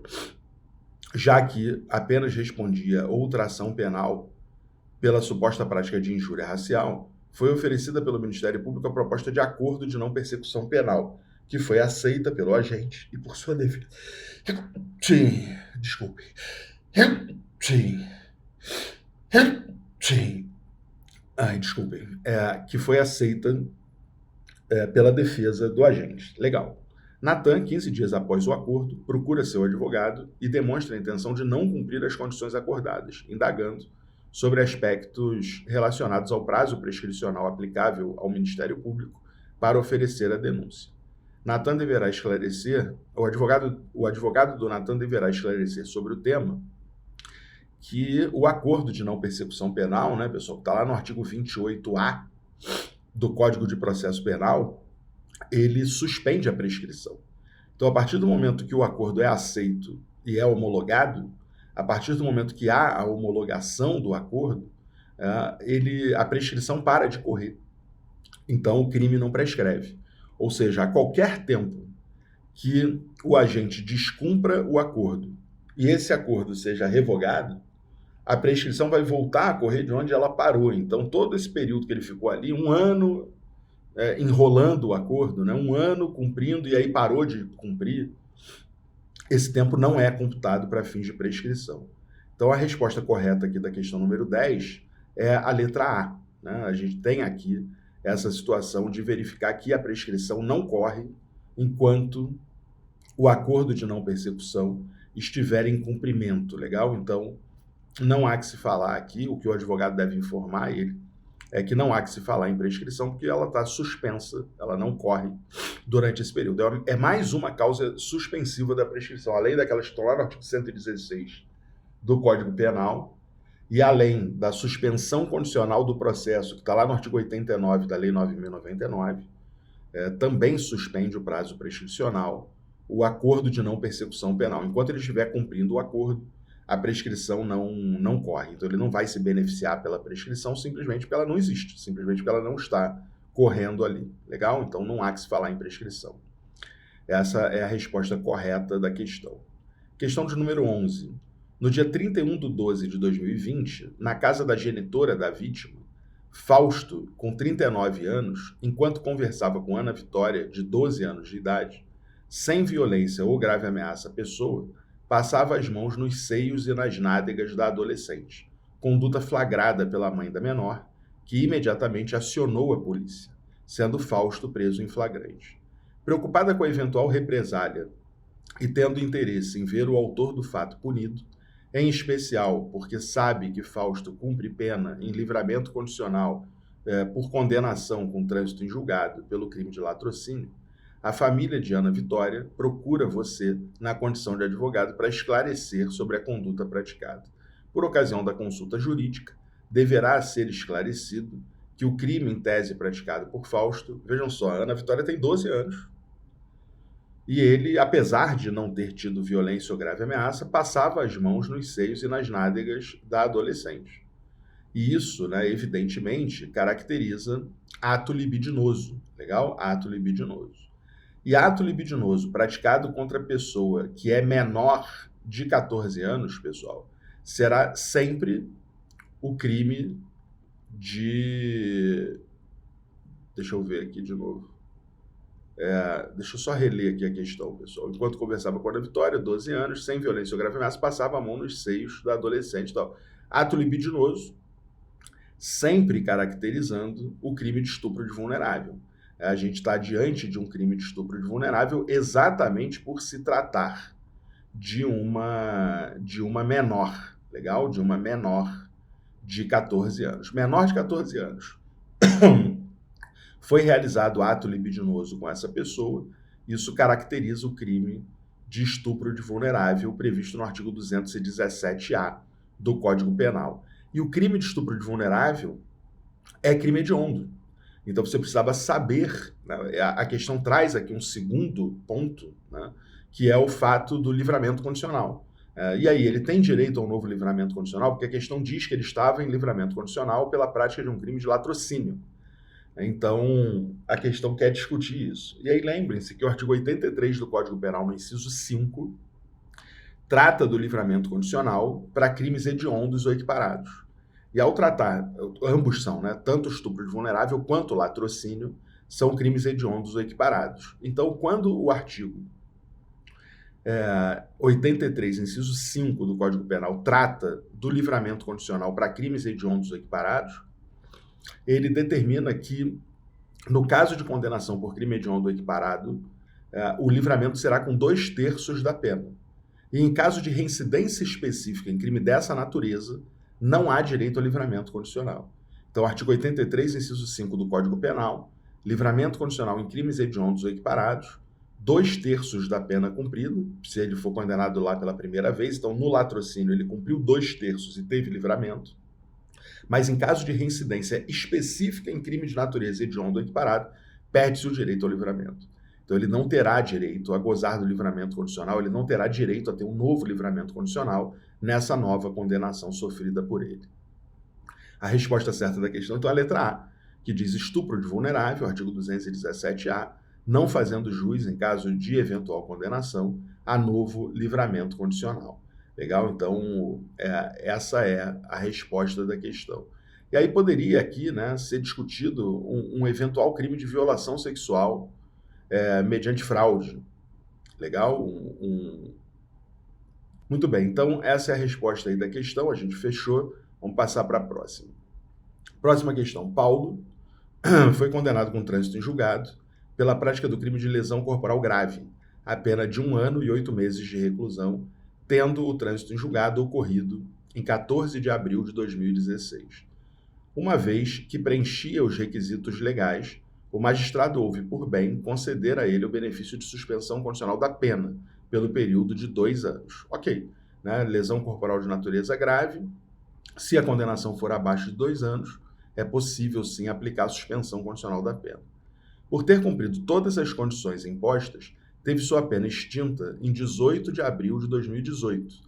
[SPEAKER 1] já que apenas respondia outra ação penal pela suposta prática de injúria racial, foi oferecida pelo Ministério Público a proposta de acordo de não persecução penal, que foi aceita pelo agente e por sua defesa. Sim, desculpe. Sim. Sim. Ai, desculpem. Que foi aceita pela defesa do agente. Legal. Natan, 15 dias após o acordo, procura seu advogado e demonstra a intenção de não cumprir as condições acordadas, indagando sobre aspectos relacionados ao prazo prescricional aplicável ao Ministério Público para oferecer a denúncia. Natan deverá esclarecer, o advogado do Natan deverá esclarecer sobre o tema que o acordo de não persecução penal, né, pessoal, está lá no artigo 28A do Código de Processo Penal, ele suspende a prescrição. Então, a partir do momento que o acordo é aceito e é homologado, a partir do momento que há a homologação do acordo, a prescrição para de correr. Então, o crime não prescreve. Ou seja, a qualquer tempo que o agente descumpra o acordo e esse acordo seja revogado, a prescrição vai voltar a correr de onde ela parou. Então, todo esse período que ele ficou ali, um ano enrolando o acordo, né? Um ano cumprindo e aí parou de cumprir, esse tempo não é computado para fins de prescrição. Então, a resposta correta aqui da questão número 10 é a letra A, né? A gente tem aqui essa situação de verificar que a prescrição não corre enquanto o acordo de não persecução estiver em cumprimento, legal? Então, não há que se falar aqui, o que o advogado deve informar ele é que não há que se falar em prescrição porque ela está suspensa, ela não corre durante esse período. É mais uma causa suspensiva da prescrição, além daquelas que estão lá no artigo 116 do Código Penal e além da suspensão condicional do processo, que está lá no artigo 89 da Lei 9.099, também suspende o prazo prescricional, o acordo de não persecução penal. Enquanto ele estiver cumprindo o acordo, a prescrição não corre. Então, ele não vai se beneficiar pela prescrição simplesmente porque ela não existe, simplesmente porque ela não está correndo ali. Legal? Então, não há que se falar em prescrição. Essa é a resposta correta da questão. Questão de número 11. No dia 31/12/2020, na casa da genitora da vítima, Fausto, com 39 anos, enquanto conversava com Ana Vitória, de 12 anos de idade, sem violência ou grave ameaça à pessoa, passava as mãos nos seios e nas nádegas da adolescente, conduta flagrada pela mãe da menor, que imediatamente acionou a polícia, sendo Fausto preso em flagrante. Preocupada com a eventual represália e tendo interesse em ver o autor do fato punido, em especial porque sabe que Fausto cumpre pena em livramento condicional por condenação com trânsito em julgado pelo crime de latrocínio, a família de Ana Vitória procura você na condição de advogado para esclarecer sobre a conduta praticada. Por ocasião da consulta jurídica, deverá ser esclarecido que o crime em tese praticado por Fausto, vejam só, a Ana Vitória tem 12 anos, e ele, apesar de não ter tido violência ou grave ameaça, passava as mãos nos seios e nas nádegas da adolescente. E isso, né, evidentemente, caracteriza ato libidinoso, legal? Ato libidinoso. E ato libidinoso praticado contra pessoa que é menor de 14 anos, pessoal, será sempre o crime de... Deixa eu ver aqui de novo. Deixa eu só reler aqui a questão, pessoal. Enquanto conversava com a Ana Vitória, 12 anos, sem violência ou grave ameaça, passava a mão nos seios da adolescente e tal. Ato libidinoso, sempre caracterizando o crime de estupro de vulnerável. A gente está diante de um crime de estupro de vulnerável exatamente por se tratar de uma menor, legal? De uma menor de 14 anos. Menor de 14 anos. Foi realizado ato libidinoso com essa pessoa, isso caracteriza o crime de estupro de vulnerável previsto no artigo 217-A do Código Penal. E o crime de estupro de vulnerável é crime hediondo. Então você precisava saber, né? A questão traz aqui um segundo ponto, né? Que é o fato do livramento condicional. E aí, ele tem direito a um novo livramento condicional, porque a questão diz que ele estava em livramento condicional pela prática de um crime de latrocínio. Então, a questão quer discutir isso. E aí, lembrem-se que o artigo 83 do Código Penal, no inciso 5, trata do livramento condicional para crimes hediondos ou equiparados. E ao tratar, ambos são, né, tanto o estupro de vulnerável quanto o latrocínio, são crimes hediondos ou equiparados. Então, quando o artigo 83, inciso 5 do Código Penal, trata do livramento condicional para crimes hediondos ou equiparados, ele determina que, no caso de condenação por crime hediondo ou equiparado, o livramento será com 2/3 da pena. E em caso de reincidência específica em crime dessa natureza, não há direito ao livramento condicional. Então, artigo 83, inciso 5 do Código Penal, livramento condicional em crimes hediondos ou equiparados, 2/3 da pena cumprida, se ele for condenado lá pela primeira vez. Então, no latrocínio, ele cumpriu 2/3 e teve livramento. Mas em caso de reincidência específica em crime de natureza hediondo ou equiparado, perde-se o direito ao livramento. Então, ele não terá direito a gozar do livramento condicional, ele não terá direito a ter um novo livramento condicional nessa nova condenação sofrida por ele. A resposta certa da questão, então, é a letra A, que diz estupro de vulnerável, artigo 217-A, não fazendo jus, em caso de eventual condenação, a novo livramento condicional. Legal? Então, essa é a resposta da questão. E aí poderia aqui, né, ser discutido um eventual crime de violação sexual mediante fraude. Legal? Muito bem, então essa é a resposta aí da questão, a gente fechou, vamos passar para a próxima. Próxima questão. Paulo foi condenado com trânsito em julgado pela prática do crime de lesão corporal grave, a pena de 1 ano e 8 meses de reclusão, tendo o trânsito em julgado ocorrido em 14 de abril de 2016. Uma vez que preenchia os requisitos legais, o magistrado houve por bem conceder a ele o benefício de suspensão condicional da pena, pelo período de 2 anos. Ok, né? Lesão corporal de natureza grave, se a condenação for abaixo de 2 anos, é possível sim aplicar a suspensão condicional da pena. Por ter cumprido todas as condições impostas, teve sua pena extinta em 18 de abril de 2018.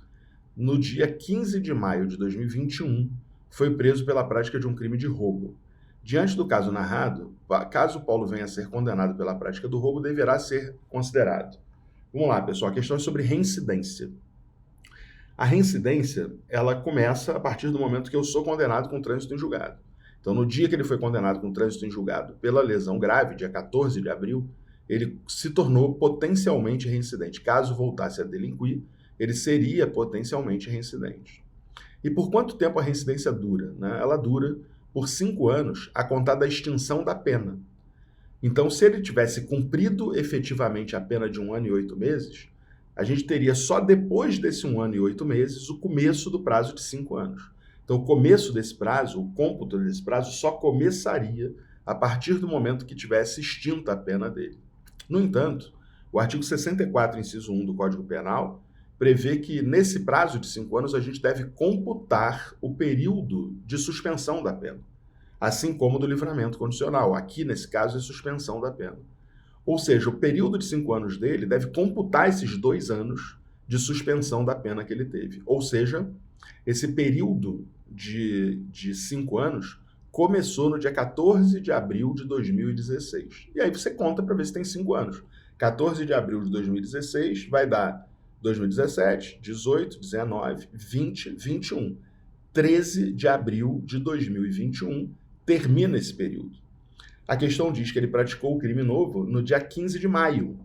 [SPEAKER 1] No dia 15 de maio de 2021, foi preso pela prática de um crime de roubo. Diante do caso narrado, caso Paulo venha a ser condenado pela prática do roubo, deverá ser considerado. Vamos lá, pessoal, a questão é sobre reincidência. A reincidência, ela começa a partir do momento que eu sou condenado com trânsito em julgado. Então, no dia que ele foi condenado com trânsito em julgado pela lesão grave, dia 14 de abril, ele se tornou potencialmente reincidente. Caso voltasse a delinquir, ele seria potencialmente reincidente. E por quanto tempo a reincidência dura? Né? Ela dura por 5 anos, a contar da extinção da pena. Então, se ele tivesse cumprido efetivamente a pena de 1 ano e 8 meses, a gente teria só depois desse 1 ano e 8 meses o começo do prazo de 5 anos. Então, o começo desse prazo, o cômputo desse prazo, só começaria a partir do momento que tivesse extinta a pena dele. No entanto, o artigo 64, inciso 1 do Código Penal, prevê que nesse prazo de 5 anos a gente deve computar o período de suspensão da pena, assim como do livramento condicional. Aqui, nesse caso, é suspensão da pena. Ou seja, o período de 5 anos dele deve computar esses 2 anos de suspensão da pena que ele teve. Ou seja, esse período de 5 anos começou no dia 14 de abril de 2016. E aí você conta para ver se tem 5 anos. 14 de abril de 2016 vai dar 2017, 18, 19, 20, 21. 13 de abril de 2021 termina esse período. A questão diz que ele praticou o crime novo no dia 15 de maio,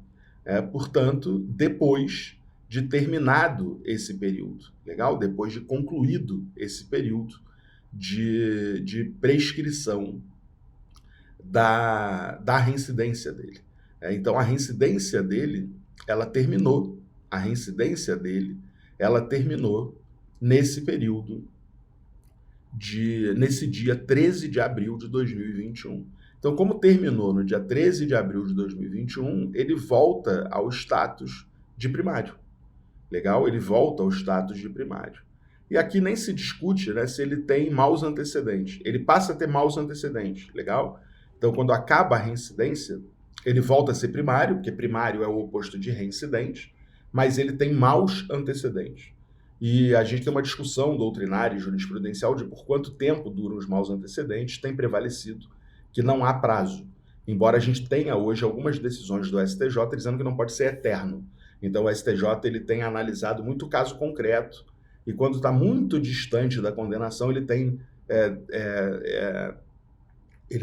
[SPEAKER 1] portanto, depois de terminado esse período, legal? Depois de concluído esse período de prescrição da reincidência dele. Então, a reincidência dele, ela terminou nesse período nesse dia 13 de abril de 2021. Então, como terminou no dia 13 de abril de 2021, ele volta ao status de primário. Legal? Ele volta ao status de primário. E aqui nem se discute, né, se ele tem maus antecedentes. Ele passa a ter maus antecedentes. Legal? Então, quando acaba a reincidência, ele volta a ser primário, porque primário é o oposto de reincidente, mas ele tem maus antecedentes. E a gente tem uma discussão doutrinária e jurisprudencial de por quanto tempo duram os maus antecedentes, tem prevalecido que não há prazo. Embora a gente tenha hoje algumas decisões do STJ dizendo que não pode ser eterno. Então o STJ ele tem analisado muito caso concreto e quando está muito distante da condenação ele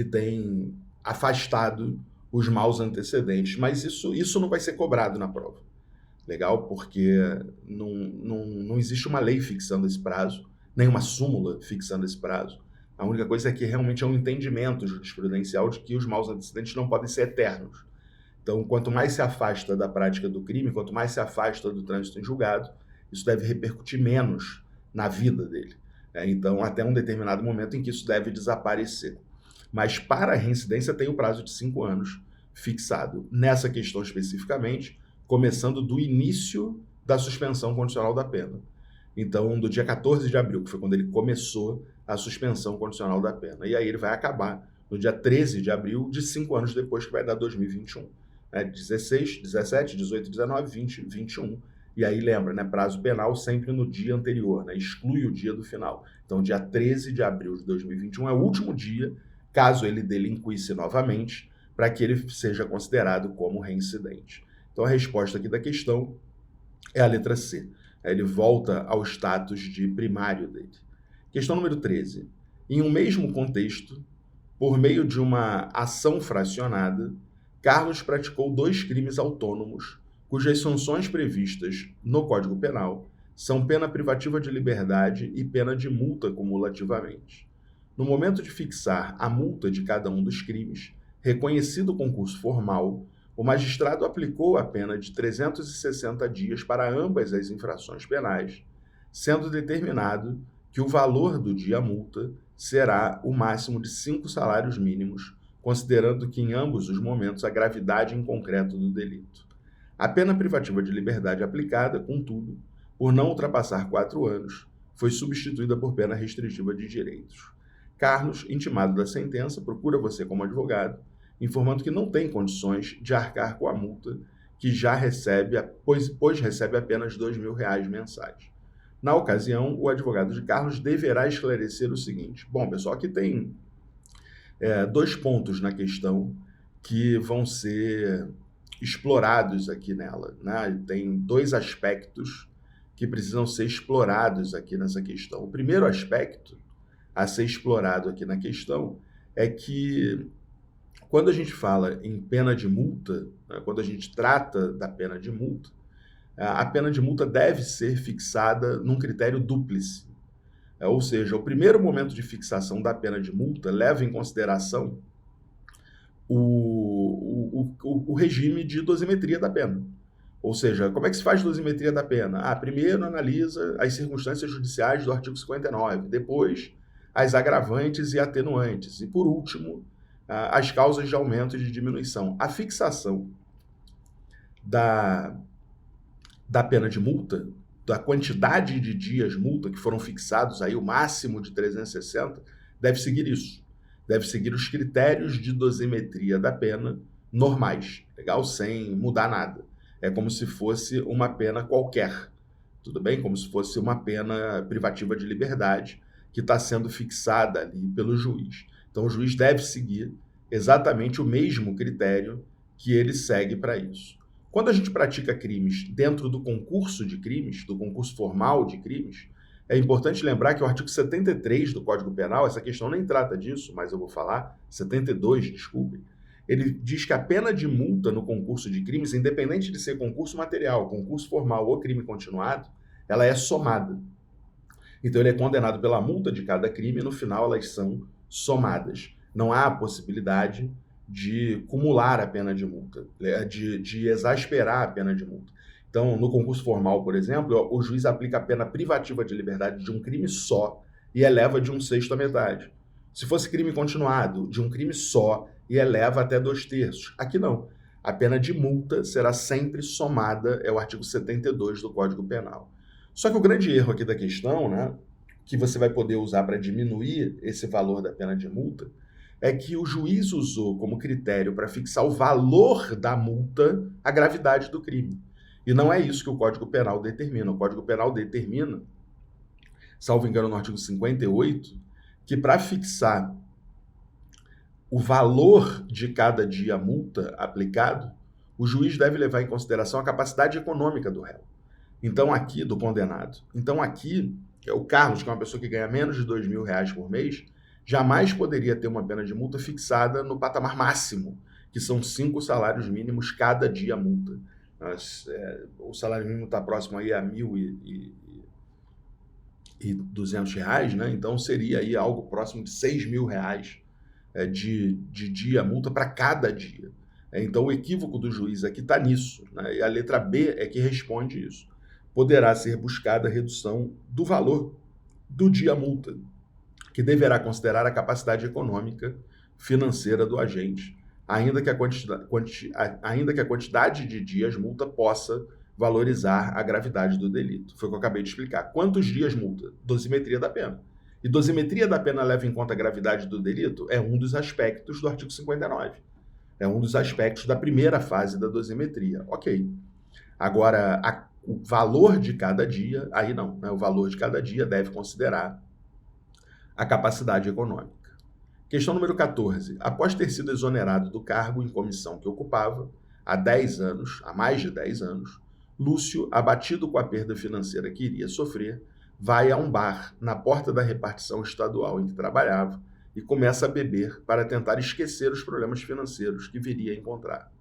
[SPEAKER 1] tem afastado os maus antecedentes. Mas isso não vai ser cobrado na prova. Legal? Porque não existe uma lei fixando esse prazo, nem uma súmula fixando esse prazo. A única coisa é que realmente é um entendimento jurisprudencial de que os maus antecedentes não podem ser eternos. Então, quanto mais se afasta da prática do crime, quanto mais se afasta do trânsito em julgado, isso deve repercutir menos na vida dele. Então, até um determinado momento em que isso deve desaparecer. Mas para a reincidência tem o prazo de 5 anos fixado. Nessa questão especificamente, começando do início da suspensão condicional da pena. Então, do dia 14 de abril, que foi quando ele começou a suspensão condicional da pena. E aí ele vai acabar no dia 13 de abril, de 5 anos depois, que vai dar 2021. 16, 17, 18, 19, 20, 21. E aí lembra, né, prazo penal sempre no dia anterior, né, exclui o dia do final. Então, dia 13 de abril de 2021 é o último dia, caso ele delinquisse novamente, para que ele seja considerado como reincidente. Então, a resposta aqui da questão é a letra C. Ele volta ao status de primário dele. Questão número 13. Em um mesmo contexto, por meio de uma ação fracionada, Carlos praticou 2 crimes autônomos, cujas sanções previstas no Código Penal são pena privativa de liberdade e pena de multa cumulativamente. No momento de fixar a multa de cada um dos crimes, reconhecido o concurso formal, o magistrado aplicou a pena de 360 dias para ambas as infrações penais, sendo determinado que o valor do dia multa será o máximo de 5 salários mínimos, considerando que em ambos os momentos a gravidade em concreto do delito. A pena privativa de liberdade aplicada, contudo, por não ultrapassar 4 anos, foi substituída por pena restritiva de direitos. Carlos, intimado da sentença, procura você como advogado, informando que não tem condições de arcar com a multa que já recebe, pois recebe apenas R$2.000 mensais. Na ocasião, o advogado de Carlos deverá esclarecer o seguinte. Bom, pessoal, aqui tem 2 pontos na questão que vão ser explorados aqui nela, né? Tem 2 aspectos que precisam ser explorados aqui nessa questão. O primeiro aspecto a ser explorado aqui na questão é que quando a gente fala em pena de multa, né, quando a gente trata da pena de multa, a pena de multa deve ser fixada num critério dúplice. Ou seja, o primeiro momento de fixação da pena de multa leva em consideração o regime de dosimetria da pena. Ou seja, como é que se faz dosimetria da pena? Primeiro analisa as circunstâncias judiciais do artigo 59, depois as agravantes e atenuantes, e por último, as causas de aumento e de diminuição. A fixação da pena de multa, da quantidade de dias multa que foram fixados, aí o máximo de 360, deve seguir isso. Deve seguir os critérios de dosimetria da pena normais, legal? Sem mudar nada. É como se fosse uma pena qualquer, tudo bem? Como se fosse uma pena privativa de liberdade que está sendo fixada ali pelo juiz. Então, o juiz deve seguir exatamente o mesmo critério que ele segue para isso. Quando a gente pratica crimes dentro do concurso de crimes, do concurso formal de crimes, é importante lembrar que o artigo 73 do Código Penal, essa questão nem trata disso, mas eu vou falar, 72, desculpe, ele diz que a pena de multa no concurso de crimes, independente de ser concurso material, concurso formal ou crime continuado, ela é somada. Então ele é condenado pela multa de cada crime e no final elas são somadas. Não há a possibilidade de cumular a pena de multa, de exasperar a pena de multa. Então, no concurso formal, por exemplo, o juiz aplica a pena privativa de liberdade de um crime só e eleva de 1/6 à metade. Se fosse crime continuado, de um crime só e eleva até 2/3. Aqui não. A pena de multa será sempre somada, é o artigo 72 do Código Penal. Só que o grande erro aqui da questão, né, que você vai poder usar para diminuir esse valor da pena de multa, é que o juiz usou como critério para fixar o valor da multa a gravidade do crime. E não é isso que o Código Penal determina. O Código Penal determina, salvo engano, no artigo 58, que para fixar o valor de cada dia multa aplicado, o juiz deve levar em consideração a capacidade econômica do réu. Então aqui, do condenado. Então aqui, o Carlos, que é uma pessoa que ganha menos de R$ 2.000 por mês, jamais poderia ter uma pena de multa fixada no patamar máximo, que são 5 salários mínimos cada dia multa. O salário mínimo está próximo aí a R$ 1.200, né? Então seria aí algo próximo de R$ 6.000 de dia multa para cada dia. Então o equívoco do juiz aqui está nisso, né? E a letra B é que responde isso. Poderá ser buscada a redução do valor do dia multa, que deverá considerar a capacidade econômica financeira do agente, ainda que a quantidade de dias multa possa valorizar a gravidade do delito. Foi o que eu acabei de explicar. Quantos dias multa? Dosimetria da pena. E dosimetria da pena leva em conta a gravidade do delito? É um dos aspectos do artigo 59. É um dos aspectos da primeira fase da dosimetria. Ok. Agora, o valor de cada dia, aí não, né? O valor de cada dia deve considerar a capacidade econômica. Questão número 14. Após ter sido exonerado do cargo em comissão que ocupava, há mais de 10 anos, Lúcio, abatido com a perda financeira que iria sofrer, vai a um bar na porta da repartição estadual em que trabalhava e começa a beber para tentar esquecer os problemas financeiros que viria a encontrar.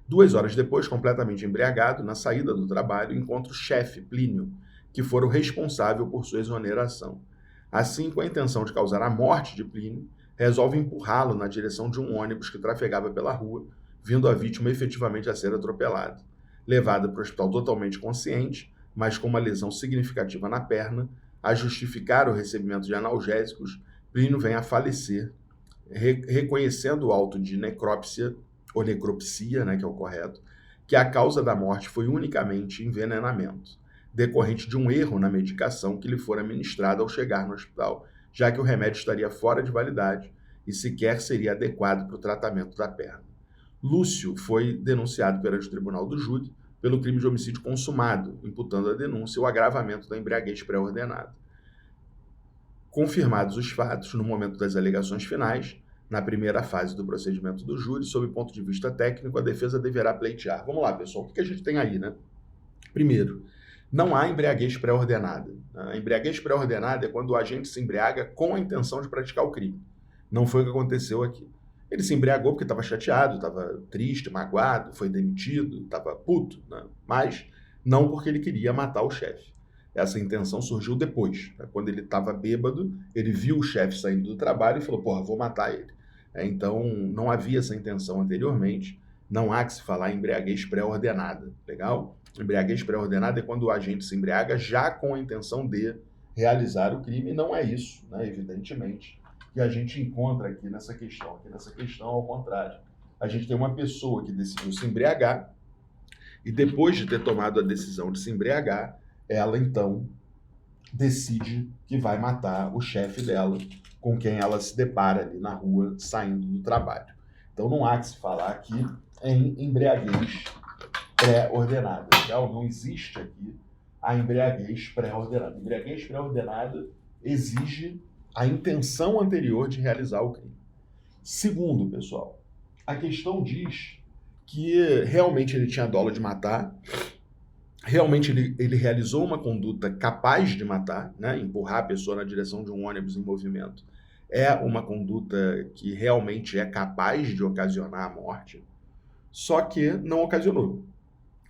[SPEAKER 1] 2 horas depois, completamente embriagado, na saída do trabalho, encontra o chefe, Plínio, que fora o responsável por sua exoneração. Assim, com a intenção de causar a morte de Plínio, resolve empurrá-lo na direção de um ônibus que trafegava pela rua, vindo a vítima efetivamente a ser atropelada. Levada para o hospital totalmente consciente, mas com uma lesão significativa na perna, a justificar o recebimento de analgésicos, Plínio vem a falecer, reconhecendo o auto de necrópsia, ou necropsia, né, que é o correto, que a causa da morte foi unicamente envenenamento, decorrente de um erro na medicação que lhe fora ministrada ao chegar no hospital, já que o remédio estaria fora de validade e sequer seria adequado para o tratamento da perna. Lúcio foi denunciado perante o Tribunal do Júri pelo crime de homicídio consumado, imputando a denúncia o agravamento da embriaguez pré-ordenada. Confirmados os fatos, no momento das alegações finais, na primeira fase do procedimento do júri, sob o ponto de vista técnico, a defesa deverá pleitear. Vamos lá, pessoal, o que a gente tem aí, né? Primeiro, não há embriaguez pré-ordenada. A embriaguez pré-ordenada é quando o agente se embriaga com a intenção de praticar o crime. Não foi o que aconteceu aqui. Ele se embriagou porque estava chateado, estava triste, magoado, foi demitido, estava puto, né? Mas não porque ele queria matar o chefe. Essa intenção surgiu depois. Quando ele estava bêbado, ele viu o chefe saindo do trabalho e falou, porra, vou matar ele. Então, não havia essa intenção anteriormente. Não há que se falar em embriaguez pré-ordenada. Legal? Embriaguez pré-ordenada é quando o agente se embriaga já com a intenção de realizar o crime. E não é isso, né, evidentemente, que a gente encontra aqui nessa questão. Aqui nessa questão, ao contrário. A gente tem uma pessoa que decidiu se embriagar e depois de ter tomado a decisão de se embriagar, ela então decide que vai matar o chefe dela, com quem ela se depara ali na rua, saindo do trabalho. Então não há que se falar aqui em embriaguez pré-ordenada. Não existe aqui a embriaguez pré-ordenada. Embriaguez pré-ordenada exige a intenção anterior de realizar o crime. Segundo, pessoal, a questão diz que realmente ele tinha dolo de matar, realmente ele realizou uma conduta capaz de matar, né? Empurrar a pessoa na direção de um ônibus em movimento é uma conduta que realmente é capaz de ocasionar a morte, só que não ocasionou.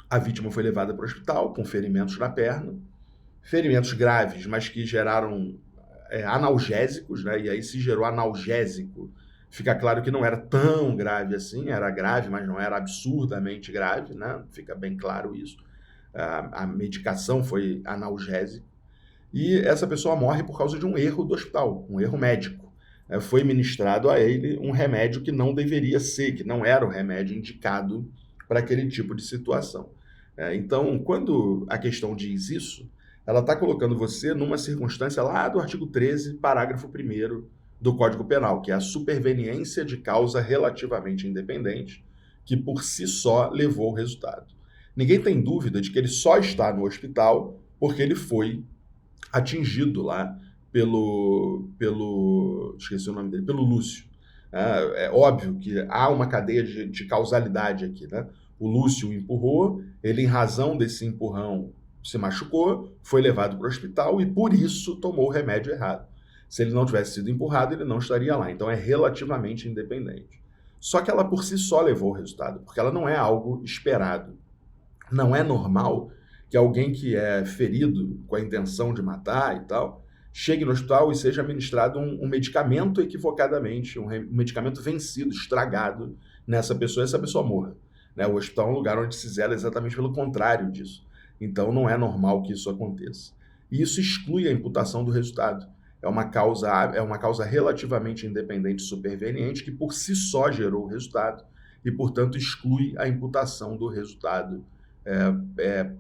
[SPEAKER 1] A vítima foi levada para o hospital com ferimentos na perna, ferimentos graves, mas que geraram analgésicos, né? E aí se gerou analgésico, fica claro que não era tão grave assim, era grave, mas não era absurdamente grave, né? Fica bem claro isso. A medicação foi analgésica. e essa pessoa morre por causa de um erro do hospital, um erro médico. Foi ministrado a ele um remédio que não deveria ser, que não era o remédio indicado para aquele tipo de situação. Então, quando a questão diz isso, ela está colocando você numa circunstância lá do artigo 13, parágrafo 1º do Código Penal, que é a superveniência de causa relativamente independente, que por si só levou ao resultado. Ninguém tem dúvida de que ele só está no hospital porque ele foi atingido lá esqueci o nome dele, pelo Lúcio. É óbvio que há uma cadeia de causalidade aqui, né? O Lúcio o empurrou, ele, em razão desse empurrão, se machucou, foi levado para o hospital e, por isso, tomou o remédio errado. Se ele não tivesse sido empurrado, ele não estaria lá. Então, é relativamente independente. Só que ela, por si só, levou o resultado, porque ela não é algo esperado. Não é normal que alguém que é ferido com a intenção de matar e tal, chegue no hospital e seja administrado um medicamento equivocadamente, um medicamento vencido, estragado nessa pessoa, e essa pessoa morra. Né? O hospital é um lugar onde se zela exatamente pelo contrário disso. Então, não é normal que isso aconteça. E isso exclui a imputação do resultado. É uma causa relativamente independente e superveniente que, por si só, gerou o resultado e, portanto, exclui a imputação do resultado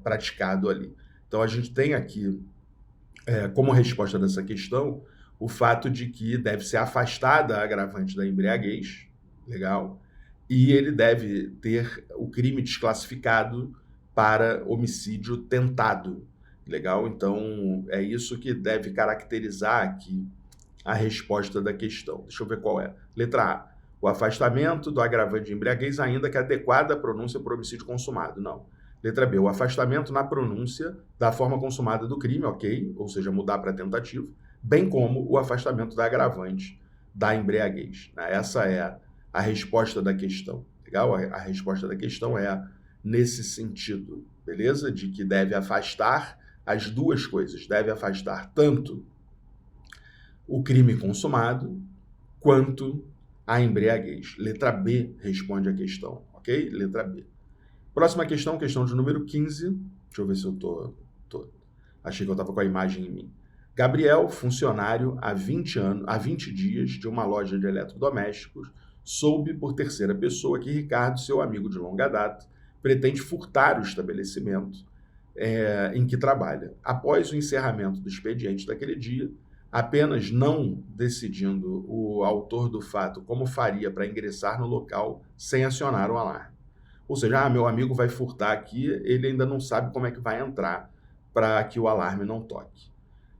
[SPEAKER 1] praticado ali. Então, a gente tem aqui, como resposta dessa questão, o fato de que deve ser afastada a agravante da embriaguez, legal, e ele deve ter o crime desclassificado para homicídio tentado, legal? Então, é isso que deve caracterizar aqui a resposta da questão. Deixa eu ver qual é. Letra A. O afastamento do agravante de embriaguez, ainda que adequada à pronúncia por homicídio consumado. Não. Letra B. O afastamento na pronúncia da forma consumada do crime, ok? Ou seja, mudar para tentativa, bem como o afastamento da agravante da embriaguez. Essa é a resposta da questão, legal? A resposta da questão é nesse sentido, beleza? De que deve afastar as duas coisas. Deve afastar tanto o crime consumado quanto a embriaguez. Letra B responde a questão, ok? Letra B. Próxima questão, questão de número 15. Deixa eu ver se eu tô... Achei que eu estava com a imagem em mim. Gabriel, funcionário há 20 dias de uma loja de eletrodomésticos, soube por terceira pessoa que Ricardo, seu amigo de longa data, pretende furtar o estabelecimento em que trabalha. Após o encerramento do expediente daquele dia, apenas não decidindo o autor do fato como faria para ingressar no local sem acionar o alarme. Ou seja, meu amigo vai furtar aqui, ele ainda não sabe como é que vai entrar para que o alarme não toque.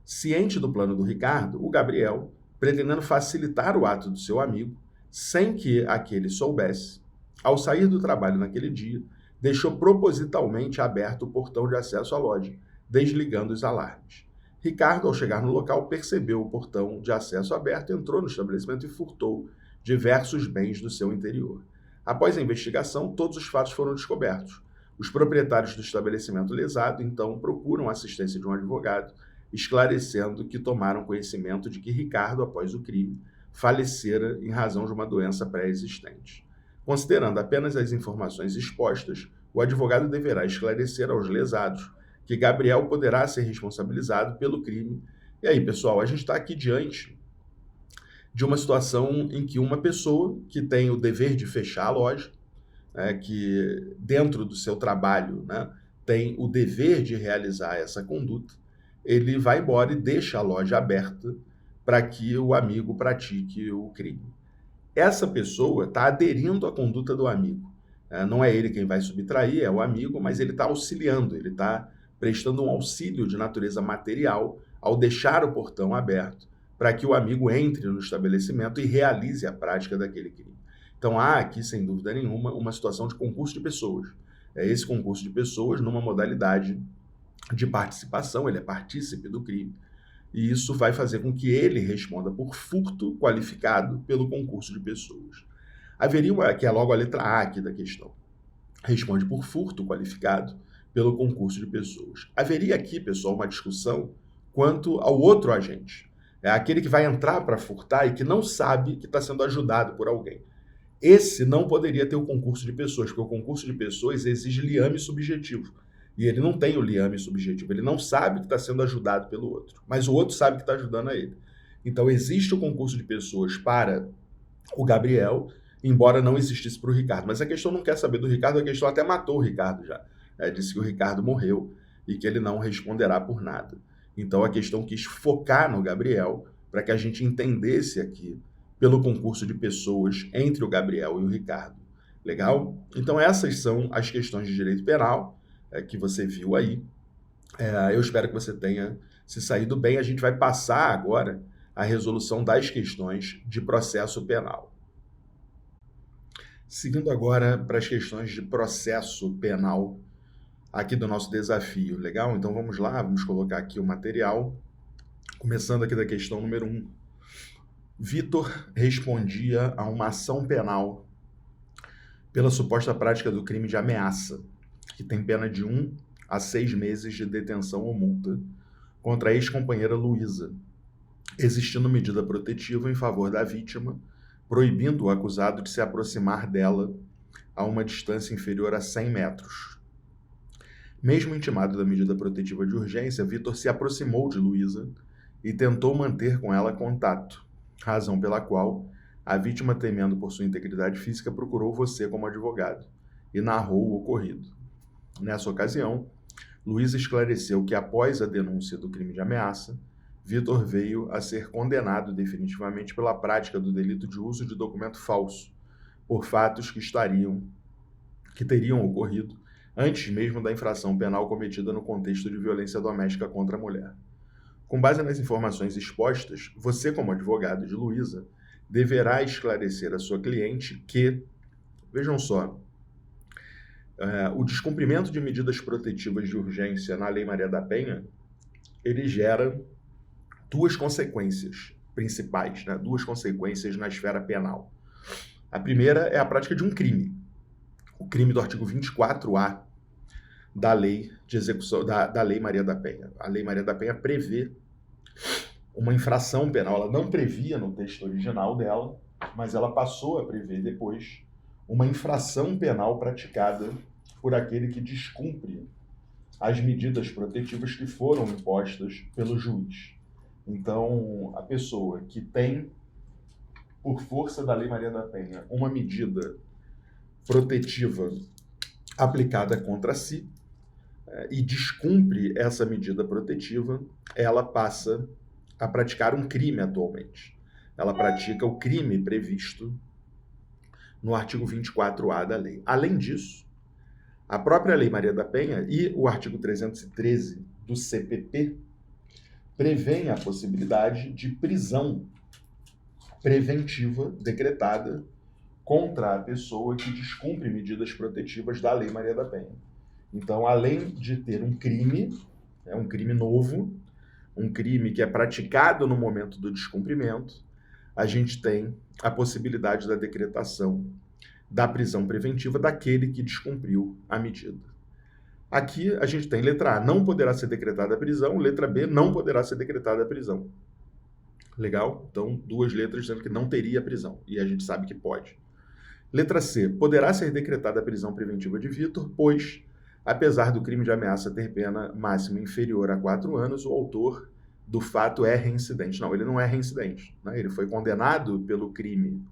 [SPEAKER 1] Ciente do plano do Ricardo, o Gabriel, pretendendo facilitar o ato do seu amigo, sem que aquele soubesse, ao sair do trabalho naquele dia, deixou propositalmente aberto o portão de acesso à loja, desligando os alarmes. Ricardo, ao chegar no local, percebeu o portão de acesso aberto, entrou no estabelecimento e furtou diversos bens do seu interior. Após a investigação, todos os fatos foram descobertos. Os proprietários do estabelecimento lesado, então, procuram a assistência de um advogado, esclarecendo que tomaram conhecimento de que Ricardo, após o crime, falecera em razão de uma doença pré-existente. Considerando apenas as informações expostas, o advogado deverá esclarecer aos lesados que Gabriel poderá ser responsabilizado pelo crime. E aí, pessoal, a gente está aqui diante de uma situação em que uma pessoa que tem o dever de fechar a loja, que dentro do seu trabalho, tem o dever de realizar essa conduta, ele vai embora e deixa a loja aberta para que o amigo pratique o crime. Essa pessoa está aderindo à conduta do amigo. Não é ele quem vai subtrair, é o amigo, mas ele está auxiliando, ele está prestando um auxílio de natureza material ao deixar o portão aberto para que o amigo entre no estabelecimento e realize a prática daquele crime. Então, há aqui, sem dúvida nenhuma, uma situação de concurso de pessoas. Esse concurso de pessoas numa modalidade de participação, ele é partícipe do crime, e isso vai fazer com que ele responda por furto qualificado pelo concurso de pessoas. Haveria, que é logo a letra A aqui da questão, responde por furto qualificado pelo concurso de pessoas. Haveria aqui, pessoal, uma discussão quanto ao outro agente. É aquele que vai entrar para furtar e que não sabe que está sendo ajudado por alguém. Esse não poderia ter o concurso de pessoas, porque o concurso de pessoas exige liame subjetivo. E ele não tem o liame subjetivo, ele não sabe que está sendo ajudado pelo outro, mas o outro sabe que está ajudando a ele. Então existe o concurso de pessoas para o Gabriel, embora não existisse para o Ricardo. Mas a questão não quer saber do Ricardo, a questão até matou o Ricardo já. Disse que o Ricardo morreu e que ele não responderá por nada. Então a questão quis focar no Gabriel para que a gente entendesse aqui pelo concurso de pessoas entre o Gabriel e o Ricardo. Legal? Então essas são as questões de direito penal que você viu aí. Eu espero que você tenha se saído bem. A gente vai passar agora a resolução das questões de processo penal. Seguindo agora para as questões de processo penal aqui do nosso desafio, legal? Então vamos lá, vamos colocar aqui o material. Começando aqui da questão número 1. Vitor respondia a uma ação penal pela suposta prática do crime de ameaça, que tem pena de 1 a 6 meses de detenção ou multa, contra a ex-companheira Luísa, existindo medida protetiva em favor da vítima, proibindo o acusado de se aproximar dela a uma distância inferior a 100 metros. Mesmo intimado da medida protetiva de urgência, Vitor se aproximou de Luísa e tentou manter com ela contato, razão pela qual a vítima, temendo por sua integridade física, procurou você como advogado e narrou o ocorrido. Nessa ocasião, Luísa esclareceu que, após a denúncia do crime de ameaça, Vitor veio a ser condenado definitivamente pela prática do delito de uso de documento falso, por fatos que teriam ocorrido antes mesmo da infração penal cometida no contexto de violência doméstica contra a mulher. Com base nas informações expostas, você, como advogado de Luísa, deverá esclarecer à sua cliente que, vejam só, o descumprimento de medidas protetivas de urgência na Lei Maria da Penha, ele gera duas consequências principais, né? Duas consequências na esfera penal. A primeira é a prática de um crime, o crime do artigo 24A da Lei de Execução da Lei Maria da Penha. A Lei Maria da Penha prevê uma infração penal, ela não previa no texto original dela, mas ela passou a prever depois uma infração penal praticada por aquele que descumpre as medidas protetivas que foram impostas pelo juiz. Então, a pessoa que tem, por força da Lei Maria da Penha, uma medida protetiva aplicada contra si e descumpre essa medida protetiva, ela passa a praticar um crime atualmente. Ela pratica o crime previsto no artigo 24A da lei. Além disso, a própria Lei Maria da Penha e o artigo 313 do CPP prevêem a possibilidade de prisão preventiva decretada contra a pessoa que descumpre medidas protetivas da Lei Maria da Penha. Então, além de ter um crime novo, um crime que é praticado no momento do descumprimento, a gente tem a possibilidade da decretação da prisão preventiva daquele que descumpriu a medida. Aqui a gente tem letra A, não poderá ser decretada a prisão, letra B, não poderá ser decretada a prisão. Legal? Então, duas letras dizendo que não teria prisão, e a gente sabe que pode. Letra C, poderá ser decretada a prisão preventiva de Vitor, pois, apesar do crime de ameaça ter pena máxima inferior a 4 anos, o autor do fato é reincidente. Não, ele não é reincidente, né? Ele foi condenado pelo crime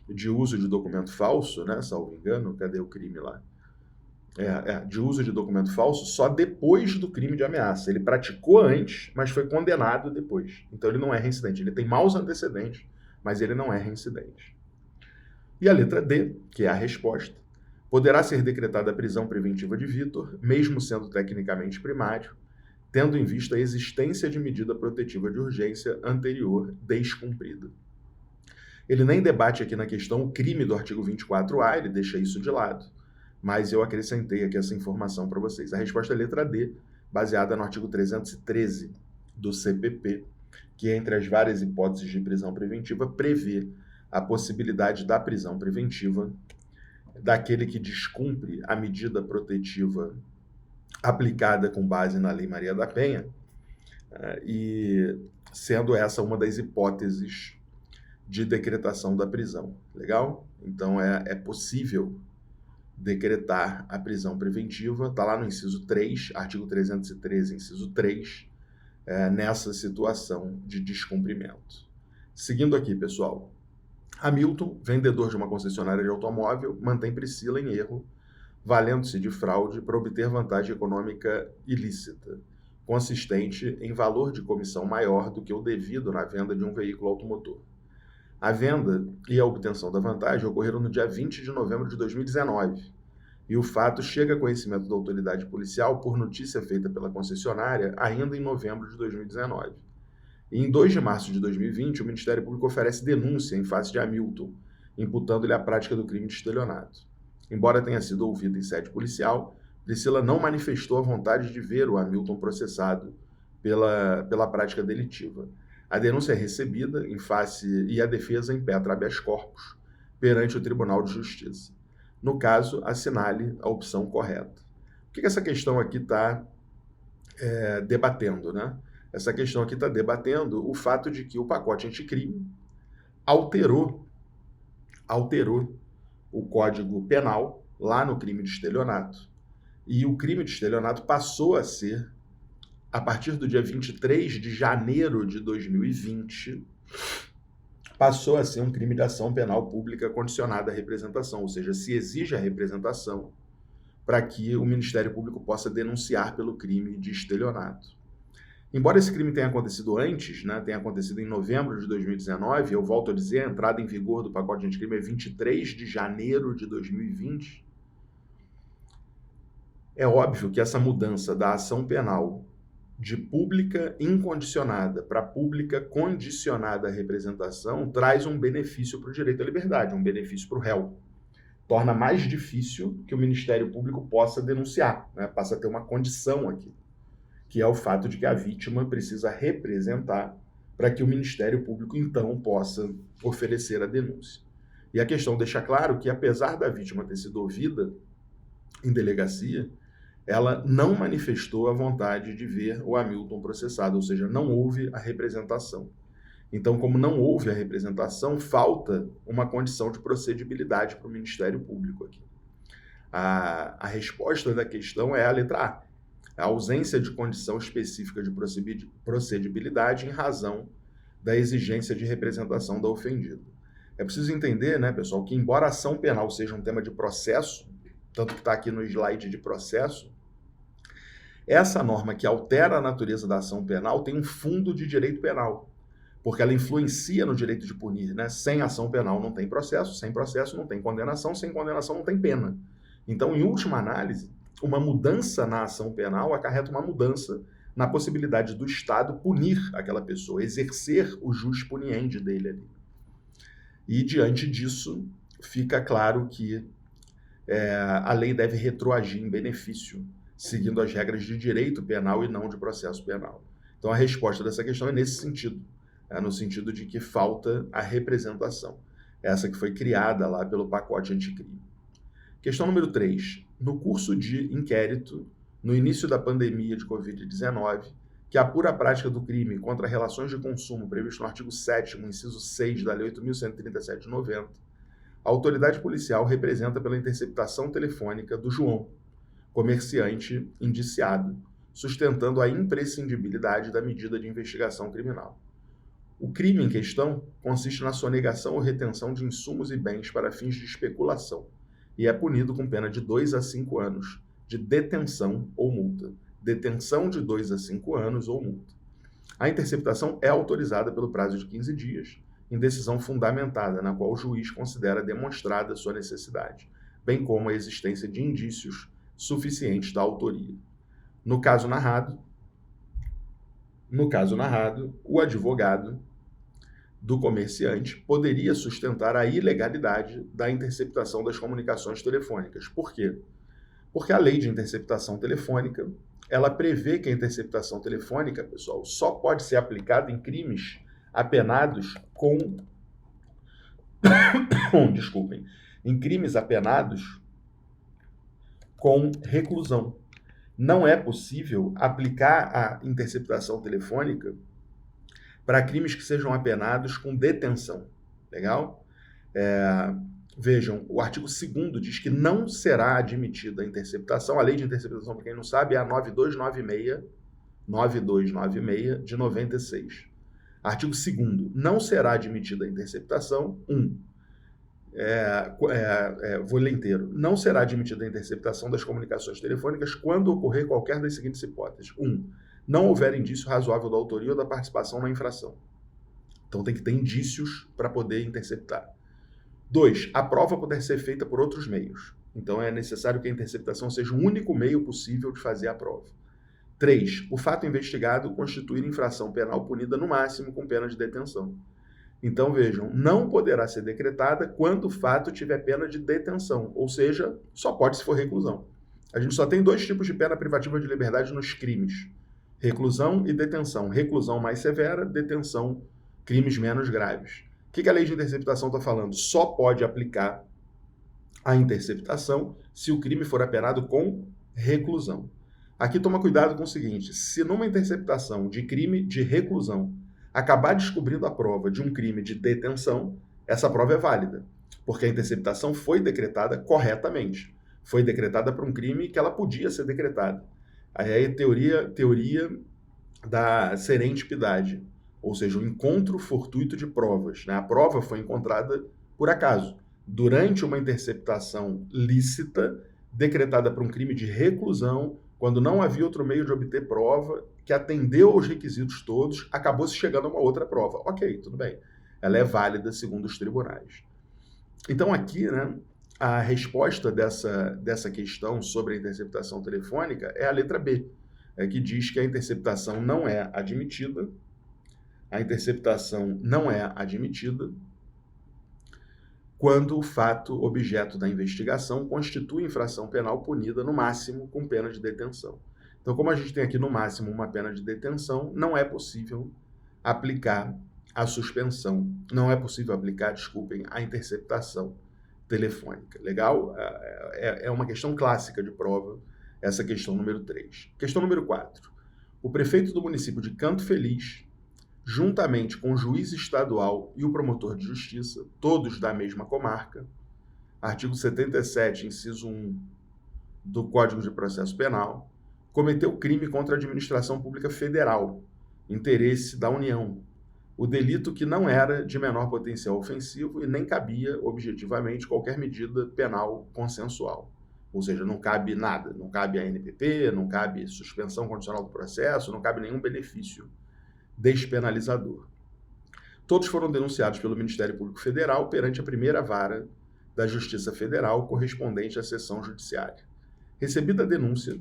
[SPEAKER 1] de uso de documento falso, né? Salvo engano, cadê o crime lá? De uso de documento falso só depois do crime de ameaça. Ele praticou antes, mas foi condenado depois. Então ele não é reincidente. Ele tem maus antecedentes, mas ele não é reincidente. E a letra D, que é a resposta, poderá ser decretada a prisão preventiva de Vitor, mesmo sendo tecnicamente primário, tendo em vista a existência de medida protetiva de urgência anterior descumprida. Ele nem debate aqui na questão o crime do artigo 24A, ele deixa isso de lado, mas eu acrescentei aqui essa informação para vocês. A resposta é a letra D, baseada no artigo 313 do CPP, que entre as várias hipóteses de prisão preventiva prevê a possibilidade da prisão preventiva daquele que descumpre a medida protetiva aplicada com base na Lei Maria da Penha, e sendo essa uma das hipóteses de decretação da prisão. Legal? Então, é possível decretar a prisão preventiva, está lá no inciso 3, artigo 313, inciso 3, nessa situação de descumprimento. Seguindo aqui, pessoal. Hamilton, vendedor de uma concessionária de automóvel, mantém Priscila em erro, valendo-se de fraude para obter vantagem econômica ilícita, consistente em valor de comissão maior do que o devido na venda de um veículo automotor. A venda e a obtenção da vantagem ocorreram no dia 20 de novembro de 2019, e o fato chega a conhecimento da autoridade policial por notícia feita pela concessionária ainda em novembro de 2019. E em 2 de março de 2020, o Ministério Público oferece denúncia em face de Hamilton, imputando-lhe a prática do crime de estelionato. Embora tenha sido ouvida em sede policial, Priscila não manifestou a vontade de ver o Hamilton processado pela prática delitiva. A denúncia é recebida em face e a defesa impetra habeas corpus perante o Tribunal de Justiça. No caso, assinale a opção correta. O que essa questão aqui está debatendo, né? Essa questão aqui está debatendo o fato de que o pacote anticrime alterou o Código Penal lá no crime de estelionato. E o crime de estelionato passou a ser, a partir do dia 23 de janeiro de 2020, passou a ser um crime de ação penal pública condicionada à representação, ou seja, se exige a representação para que o Ministério Público possa denunciar pelo crime de estelionato. Embora esse crime tenha acontecido antes, né, tenha acontecido em novembro de 2019, eu volto a dizer, a entrada em vigor do pacote anticrime é 23 de janeiro de 2020, é óbvio que essa mudança da ação penal de pública incondicionada para pública condicionada à representação traz um benefício para o direito à liberdade, um benefício para o réu. Torna mais difícil que o Ministério Público possa denunciar, né, passa a ter uma condição aqui, que é o fato de que a vítima precisa representar para que o Ministério Público, então, possa oferecer a denúncia. E a questão deixa claro que, apesar da vítima ter sido ouvida em delegacia, ela não manifestou a vontade de ver o Hamilton processado, ou seja, não houve a representação. Então, como não houve a representação, falta uma condição de procedibilidade para o Ministério Público aqui. A resposta da questão é a letra A. A ausência de condição específica de procedibilidade em razão da exigência de representação da ofendida. É preciso entender, né, pessoal, que embora a ação penal seja um tema de processo, tanto que está aqui no slide de processo, essa norma que altera a natureza da ação penal tem um fundo de direito penal, porque ela influencia no direito de punir, né? Sem ação penal não tem processo, sem processo não tem condenação, sem condenação não tem pena. Então, em última análise, uma mudança na ação penal acarreta uma mudança na possibilidade do Estado punir aquela pessoa, exercer o jus puniendi dele ali. E, diante disso, fica claro que a lei deve retroagir em benefício, seguindo as regras de direito penal e não de processo penal. Então, a resposta dessa questão é nesse sentido, no sentido de que falta a representação, essa que foi criada lá pelo pacote anticrime. Questão número 3. No curso de inquérito, no início da pandemia de Covid-19, que apura a prática do crime contra relações de consumo previsto no artigo 7º, inciso 6 da Lei 8.137 de 90, a autoridade policial representa pela interceptação telefônica do João, comerciante indiciado, sustentando a imprescindibilidade da medida de investigação criminal. O crime em questão consiste na sonegação ou retenção de insumos e bens para fins de especulação, e é punido com pena de 2 a 5 anos de detenção ou multa. Detenção de 2 a 5 anos ou multa. A interceptação é autorizada pelo prazo de 15 dias, em decisão fundamentada, na qual o juiz considera demonstrada sua necessidade, bem como a existência de indícios suficientes da autoria. No caso narrado, o advogado do comerciante poderia sustentar a ilegalidade da interceptação das comunicações telefônicas. Por quê? Porque a lei de interceptação telefônica, ela prevê que a interceptação telefônica, pessoal, só pode ser aplicada em crimes apenados com... em crimes apenados com reclusão. Não é possível aplicar a interceptação telefônica para crimes que sejam apenados com detenção. Legal? Vejam, o artigo 2º diz que não será admitida a interceptação. A lei de interceptação, para quem não sabe, é a 9296 de 96. Artigo 2º. Não será admitida a interceptação. 1. Vou ler inteiro. Não será admitida a interceptação das comunicações telefônicas quando ocorrer qualquer das seguintes hipóteses. 1. Não houver indício razoável da autoria ou da participação na infração. Então tem que ter indícios para poder interceptar. 2. A prova poder ser feita por outros meios. Então é necessário que a interceptação seja o único meio possível de fazer a prova. 3. O fato investigado constituir infração penal punida no máximo com pena de detenção. Então vejam, não poderá ser decretada quando o fato tiver pena de detenção, ou seja, só pode se for reclusão. A gente só tem 2 tipos de pena privativa de liberdade nos crimes: reclusão e detenção. Reclusão mais severa, detenção, crimes menos graves. O que a lei de interceptação está falando? Só pode aplicar a interceptação se o crime for apenado com reclusão. Aqui toma cuidado com o seguinte: se numa interceptação de crime de reclusão acabar descobrindo a prova de um crime de detenção, essa prova é válida, porque a interceptação foi decretada corretamente. Foi decretada para um crime que ela podia ser decretada. Aí é a teoria da serendipidade, ou seja, o encontro fortuito de provas, né? A prova foi encontrada por acaso, durante uma interceptação lícita, decretada por um crime de reclusão, quando não havia outro meio de obter prova, que atendeu aos requisitos todos, acabou-se chegando a uma outra prova. Ok, tudo bem. Ela é válida segundo os tribunais. Então aqui, né, a resposta dessa questão sobre a interceptação telefônica é a letra B, que diz que a interceptação não é admitida. A interceptação não é admitida quando o fato objeto da investigação constitui infração penal punida no máximo com pena de detenção. Então, como a gente tem aqui no máximo uma pena de detenção, não é possível aplicar a suspensão, não é possível aplicar, desculpem, a interceptação telefônica. Legal? É uma questão clássica de prova, essa questão número 3. Questão número 4. O prefeito do município de Canto Feliz, juntamente com o juiz estadual e o promotor de justiça, todos da mesma comarca, artigo 77, inciso 1 do Código de Processo Penal, cometeu crime contra a administração pública federal, interesse da União, o delito que não era de menor potencial ofensivo e nem cabia, objetivamente, qualquer medida penal consensual. Ou seja, não cabe nada, não cabe a NPP, não cabe suspensão condicional do processo, não cabe nenhum benefício despenalizador. Todos foram denunciados pelo Ministério Público Federal perante a primeira vara da Justiça Federal correspondente à seção judiciária. Recebida a denúncia,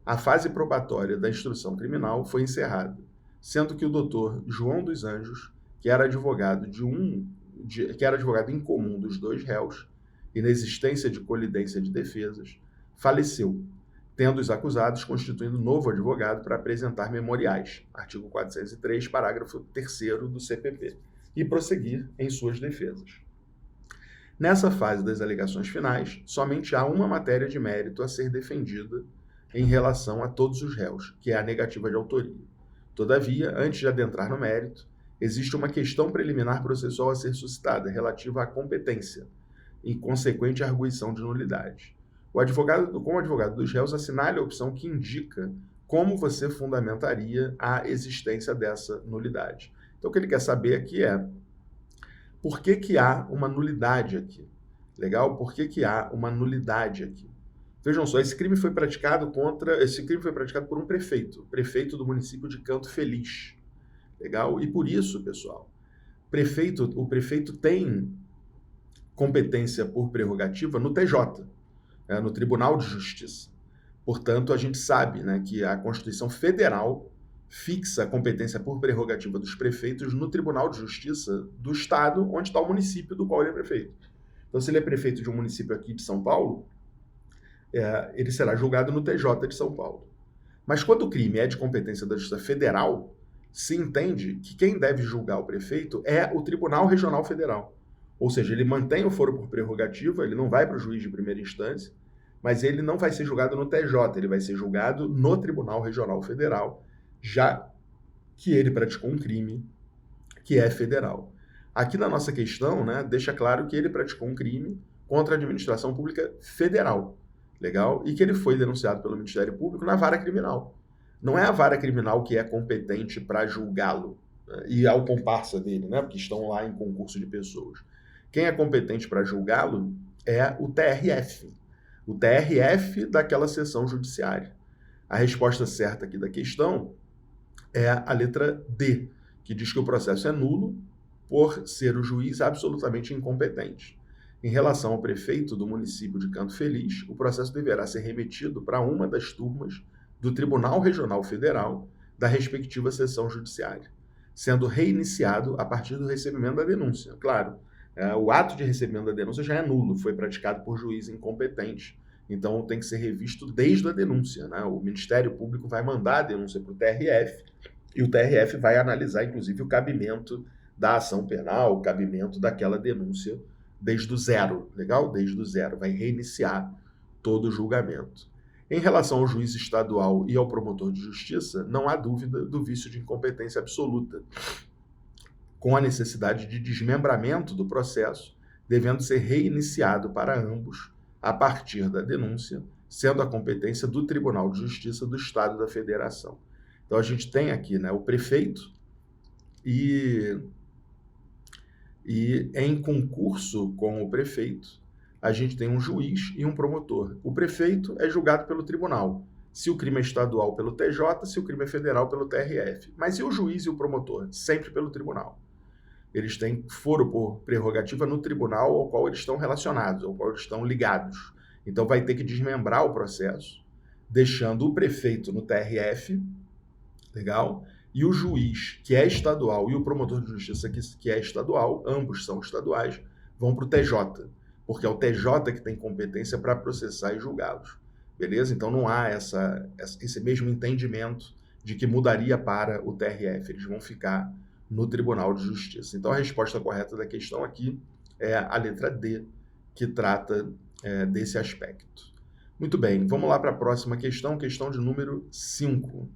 [SPEAKER 1] a fase probatória da instrução criminal foi encerrada, sendo que o doutor João dos Anjos, que era advogado em comum dos 2 réus, inexistência de colidência de defesas, faleceu, tendo os acusados constituindo novo advogado para apresentar memoriais, artigo 403, parágrafo 3º do CPP, e prosseguir em suas defesas. Nessa fase das alegações finais, somente há uma matéria de mérito a ser defendida em relação a todos os réus, que é a negativa de autoria. Todavia, antes de adentrar no mérito, existe uma questão preliminar processual a ser suscitada, relativa à competência e consequente arguição de nulidade. Como advogado dos réus, assinale a opção que indica como você fundamentaria a existência dessa nulidade. Então, o que ele quer saber aqui é por que há uma nulidade aqui. Legal? Por que há uma nulidade aqui? Vejam só, esse crime foi praticado por um prefeito do município de Canto Feliz. Legal? E por isso, pessoal, o prefeito tem competência por prerrogativa no TJ, no Tribunal de Justiça. Portanto, a gente sabe, né, que a Constituição Federal fixa a competência por prerrogativa dos prefeitos no Tribunal de Justiça do Estado onde está o município do qual ele é prefeito. Então, se ele é prefeito de um município aqui de São Paulo, ele será julgado no TJ de São Paulo. Mas quando o crime é de competência da Justiça Federal, se entende que quem deve julgar o prefeito é o Tribunal Regional Federal. Ou seja, ele mantém o foro por prerrogativa, ele não vai para o juiz de primeira instância, mas ele não vai ser julgado no TJ, ele vai ser julgado no Tribunal Regional Federal, já que ele praticou um crime que é federal. Aqui na nossa questão, né, deixa claro que ele praticou um crime contra a administração pública federal, legal? E que ele foi denunciado pelo Ministério Público na vara criminal. Não é a vara criminal que é competente para julgá-lo, né? E ao comparsa dele, né? Porque estão lá em concurso de pessoas. Quem é competente para julgá-lo é o TRF. O TRF daquela sessão judiciária. A resposta certa aqui da questão é a letra D, que diz que o processo é nulo por ser o juiz absolutamente incompetente. Em relação ao prefeito do município de Canto Feliz, o processo deverá ser remetido para uma das turmas do Tribunal Regional Federal da respectiva sessão judiciária, sendo reiniciado a partir do recebimento da denúncia. Claro, o ato de recebimento da denúncia já é nulo, foi praticado por juiz incompetente, então tem que ser revisto desde a denúncia, né? O Ministério Público vai mandar a denúncia para o TRF e o TRF vai analisar, inclusive, o cabimento da ação penal, o cabimento daquela denúncia desde o zero, legal? Desde o zero, vai reiniciar todo o julgamento. Em relação ao juiz estadual e ao promotor de justiça, não há dúvida do vício de incompetência absoluta, com a necessidade de desmembramento do processo, devendo ser reiniciado para ambos a partir da denúncia, sendo a competência do Tribunal de Justiça do Estado da Federação. Então a gente tem aqui, né, o prefeito e em concurso com o prefeito, a gente tem um juiz e um promotor. O prefeito é julgado pelo tribunal. Se o crime é estadual, pelo TJ, se o crime é federal, pelo TRF. Mas e o juiz e o promotor? Sempre pelo tribunal. Eles têm foro por prerrogativa no tribunal ao qual eles estão relacionados, ao qual eles estão ligados. Então vai ter que desmembrar o processo, deixando o prefeito no TRF, legal? E o juiz, que é estadual, e o promotor de justiça, que é estadual, ambos são estaduais, vão para o TJ, porque é o TJ que tem competência para processar e julgá-los. Beleza? Então não há esse mesmo entendimento de que mudaria para o TRF. Eles vão ficar no Tribunal de Justiça. Então a resposta correta da questão aqui é a letra D, que trata desse aspecto. Muito bem, vamos lá para a próxima questão de número 5.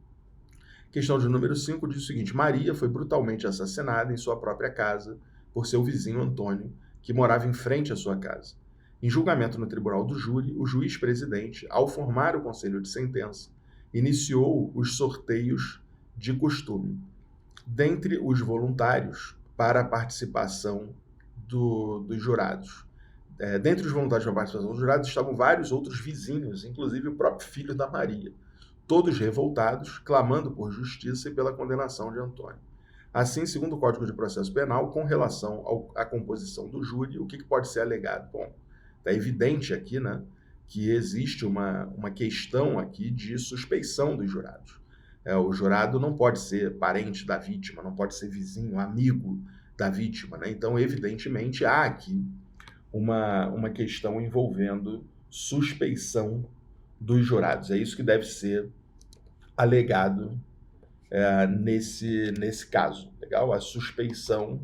[SPEAKER 1] Questão de número 5 diz o seguinte: Maria foi brutalmente assassinada em sua própria casa por seu vizinho Antônio, que morava em frente à sua casa. Em julgamento no tribunal do júri, o juiz-presidente, ao formar o conselho de sentença, iniciou os sorteios de costume dentre os voluntários para a participação dos jurados. Dentre os voluntários para a participação dos jurados estavam vários outros vizinhos, inclusive o próprio filho da Maria, todos revoltados, clamando por justiça e pela condenação de Antônio. Assim, segundo o Código de Processo Penal, com relação à composição do júri, o que pode ser alegado? Bom, está evidente aqui, né, que existe uma questão aqui de suspeição dos jurados. O jurado não pode ser parente da vítima, não pode ser vizinho, amigo da vítima, né? Então, evidentemente, há aqui uma questão envolvendo suspeição dos jurados. É isso que deve ser alegado nesse caso, legal? A suspeição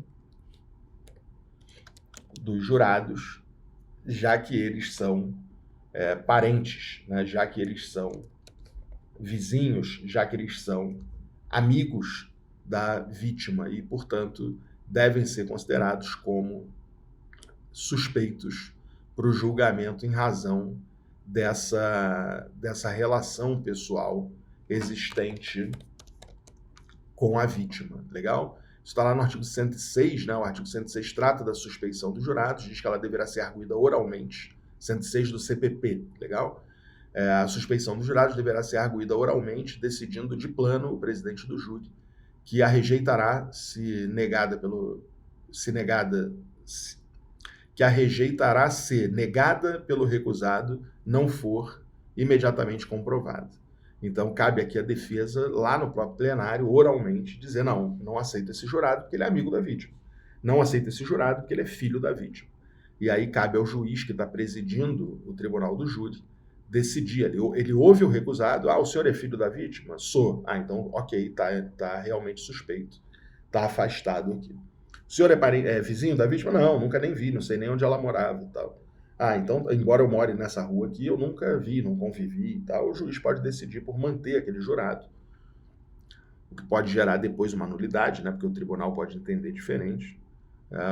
[SPEAKER 1] dos jurados, já que eles são parentes, né? Já que eles são vizinhos, já que eles são amigos da vítima e, portanto, devem ser considerados como suspeitos para o julgamento em razão dessa relação pessoal existente com a vítima, legal? Isso está lá no artigo 106, né? O artigo 106 trata da suspeição dos jurados, diz que ela deverá ser arguida oralmente, 106 do CPP, legal? A suspeição dos jurados deverá ser arguida oralmente, decidindo de plano o presidente do júri, que a rejeitará que a rejeitará se negada pelo recusado não for imediatamente comprovada. Então, cabe aqui a defesa, lá no próprio plenário, oralmente, dizer não aceito esse jurado porque ele é amigo da vítima. Não aceito esse jurado porque ele é filho da vítima. E aí cabe ao juiz que está presidindo o tribunal do júri decidir. Ele ouve o recusado. O senhor é filho da vítima? Sou. Então, ok, tá realmente suspeito. Está afastado aqui. O senhor é vizinho da vítima? Não, nunca nem vi, não sei nem onde ela morava e tal. Então, embora eu more nessa rua aqui, eu nunca vi, não convivi e tal. O juiz pode decidir por manter aquele jurado, o que pode gerar depois uma nulidade, né? Porque o tribunal pode entender diferente.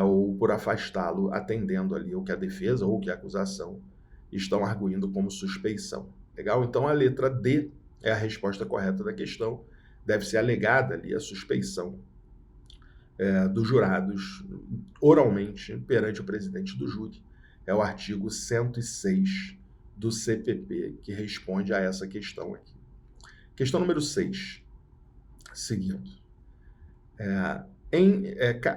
[SPEAKER 1] ou por afastá-lo, atendendo ali o que a defesa ou o que a acusação estão arguindo como suspeição. Legal? Então, a letra D é a resposta correta da questão. Deve ser alegada ali a suspeição dos jurados oralmente perante o presidente do júri. É o artigo 106 do CPP que responde a essa questão aqui. Questão número 6. Seguindo.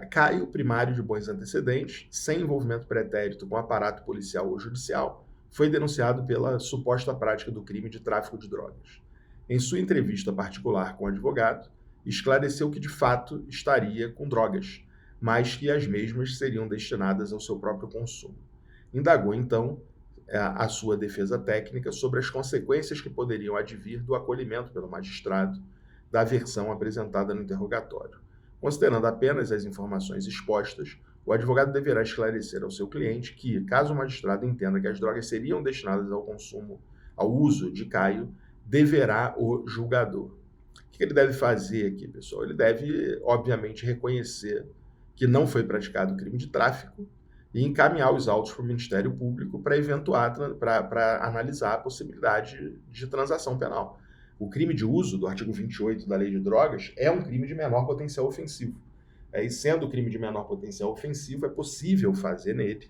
[SPEAKER 1] Caio primário de bons antecedentes, sem envolvimento pretérito com aparato policial ou judicial, foi denunciado pela suposta prática do crime de tráfico de drogas. Em sua entrevista particular com o advogado, esclareceu que de fato estaria com drogas, mas que as mesmas seriam destinadas ao seu próprio consumo. Indagou, então, a sua defesa técnica sobre as consequências que poderiam advir do acolhimento pelo magistrado da versão apresentada no interrogatório. Considerando apenas as informações expostas, o advogado deverá esclarecer ao seu cliente que, caso o magistrado entenda que as drogas seriam destinadas ao consumo, ao uso de Caio, deverá o julgador. O que ele deve fazer aqui, pessoal? Ele deve, obviamente, reconhecer que não foi praticado crime de tráfico e encaminhar os autos para o Ministério Público para analisar a possibilidade de transação penal. O crime de uso do artigo 28 da Lei de Drogas é um crime de menor potencial ofensivo. E sendo crime de menor potencial ofensivo, é possível fazer nele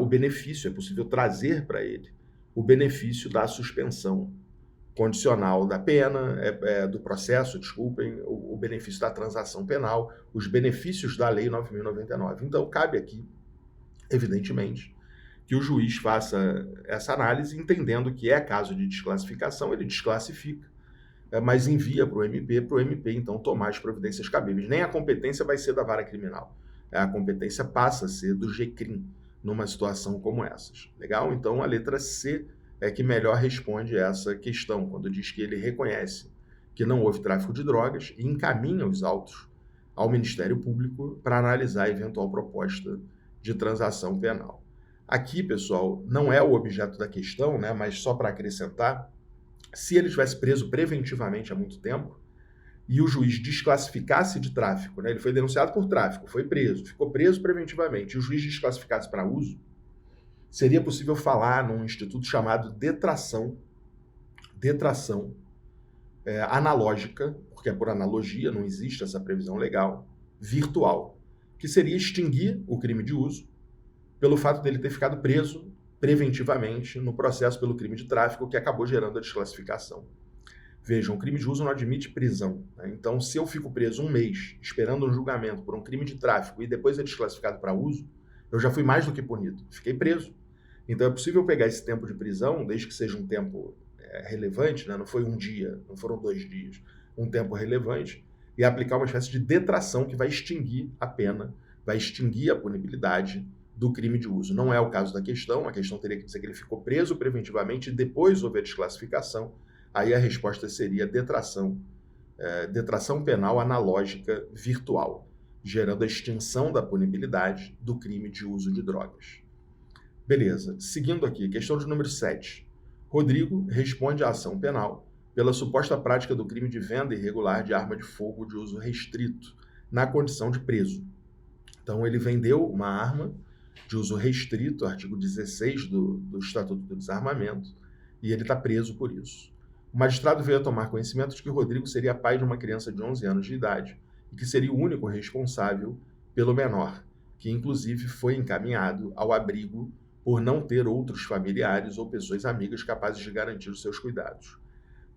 [SPEAKER 1] o benefício, é possível trazer para ele o benefício da suspensão condicional da pena, do processo, desculpem, o benefício da transação penal, os benefícios da Lei 9.099. Então, cabe aqui, evidentemente, que o juiz faça essa análise, entendendo que é caso de desclassificação, ele desclassifica, mas envia para o MP, então, tomar as providências cabíveis. Nem a competência vai ser da vara criminal. A competência passa a ser do GCRIM, numa situação como essas. Legal? Então, a letra C é que melhor responde essa questão, quando diz que ele reconhece que não houve tráfico de drogas e encaminha os autos ao Ministério Público para analisar a eventual proposta de transação penal. Aqui, pessoal, não é o objeto da questão, né, mas só para acrescentar, se ele tivesse preso preventivamente há muito tempo e o juiz desclassificasse de tráfico, né, ele foi denunciado por tráfico, foi preso, ficou preso preventivamente, e o juiz desclassificasse para uso, seria possível falar num instituto chamado detração analógica, porque é por analogia, não existe essa previsão legal, virtual, que seria extinguir o crime de uso pelo fato dele ter ficado preso preventivamente no processo pelo crime de tráfico que acabou gerando a desclassificação. Vejam, o crime de uso não admite prisão, né? Então, se eu fico preso um mês esperando um julgamento por um crime de tráfico e depois é desclassificado para uso, eu já fui mais do que punido, fiquei preso. Então, é possível pegar esse tempo de prisão, desde que seja um tempo relevante, né? Não foi um dia, não foram 2 dias, um tempo relevante, e aplicar uma espécie de detração que vai extinguir a pena, vai extinguir a punibilidade do crime de uso. Não é o caso da questão, a questão teria que dizer que ele ficou preso preventivamente e depois houve a desclassificação, aí a resposta seria detração penal analógica virtual, gerando a extinção da punibilidade do crime de uso de drogas. Beleza, seguindo aqui, questão de número 7. Rodrigo responde à ação penal pela suposta prática do crime de venda irregular de arma de fogo de uso restrito, na condição de preso. Então, ele vendeu uma arma de uso restrito, artigo 16 do Estatuto do Desarmamento, e ele está preso por isso. O magistrado veio a tomar conhecimento de que o Rodrigo seria pai de uma criança de 11 anos de idade e que seria o único responsável pelo menor, que inclusive foi encaminhado ao abrigo por não ter outros familiares ou pessoas amigas capazes de garantir os seus cuidados.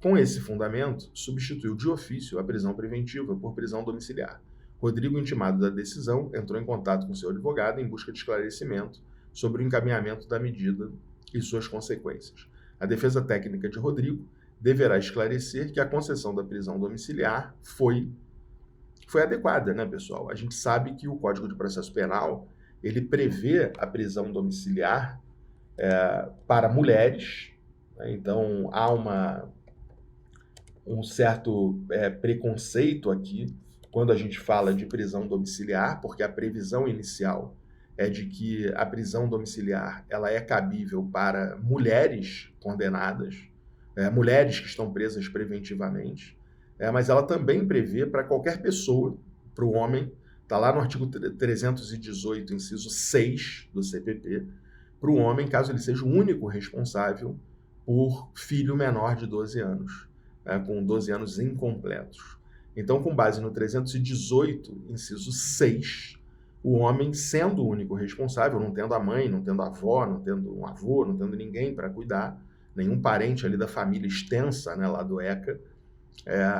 [SPEAKER 1] Com esse fundamento, substituiu de ofício a prisão preventiva por prisão domiciliar. Rodrigo, intimado da decisão, entrou em contato com seu advogado em busca de esclarecimento sobre o encaminhamento da medida e suas consequências. A defesa técnica de Rodrigo deverá esclarecer que a concessão da prisão domiciliar foi adequada, né, pessoal? A gente sabe que o Código de Processo Penal ele prevê a prisão domiciliar para mulheres, né? Então há um certo preconceito aqui quando a gente fala de prisão domiciliar, porque a previsão inicial é de que a prisão domiciliar ela é cabível para mulheres condenadas, mulheres que estão presas preventivamente, mas ela também prevê para qualquer pessoa, para o homem, Está lá no artigo 318, inciso 6 do CPP, para o homem, caso ele seja o único responsável por filho menor de 12 anos, com 12 anos incompletos. Então, com base no 318, inciso 6, o homem, sendo o único responsável, não tendo a mãe, não tendo a avó, não tendo um avô, não tendo ninguém para cuidar, nenhum parente ali da família extensa, né, lá do ECA,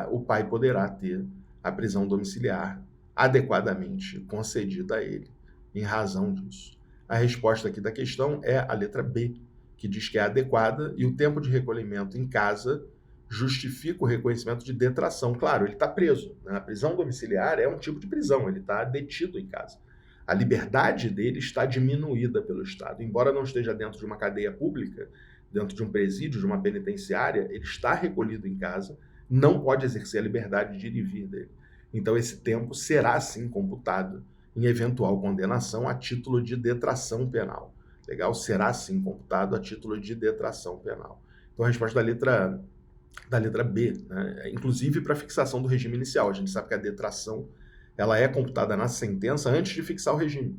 [SPEAKER 1] o pai poderá ter a prisão domiciliar adequadamente concedida a ele, em razão disso. A resposta aqui da questão é a letra B, que diz que é adequada e o tempo de recolhimento em casa justifica o reconhecimento de detração. Claro, ele está preso, né? A prisão domiciliar é um tipo de prisão, ele está detido em casa. A liberdade dele está diminuída pelo Estado. Embora não esteja dentro de uma cadeia pública, dentro de um presídio, de uma penitenciária, ele está recolhido em casa, não pode exercer a liberdade de ir e vir dele. Então, esse tempo será, sim, computado em eventual condenação a título de detração penal. Legal? Será, sim, computado a título de detração penal. Então, a resposta da letra B, né? Inclusive para fixação do regime inicial. A gente sabe que a detração ela é computada na sentença antes de fixar o regime.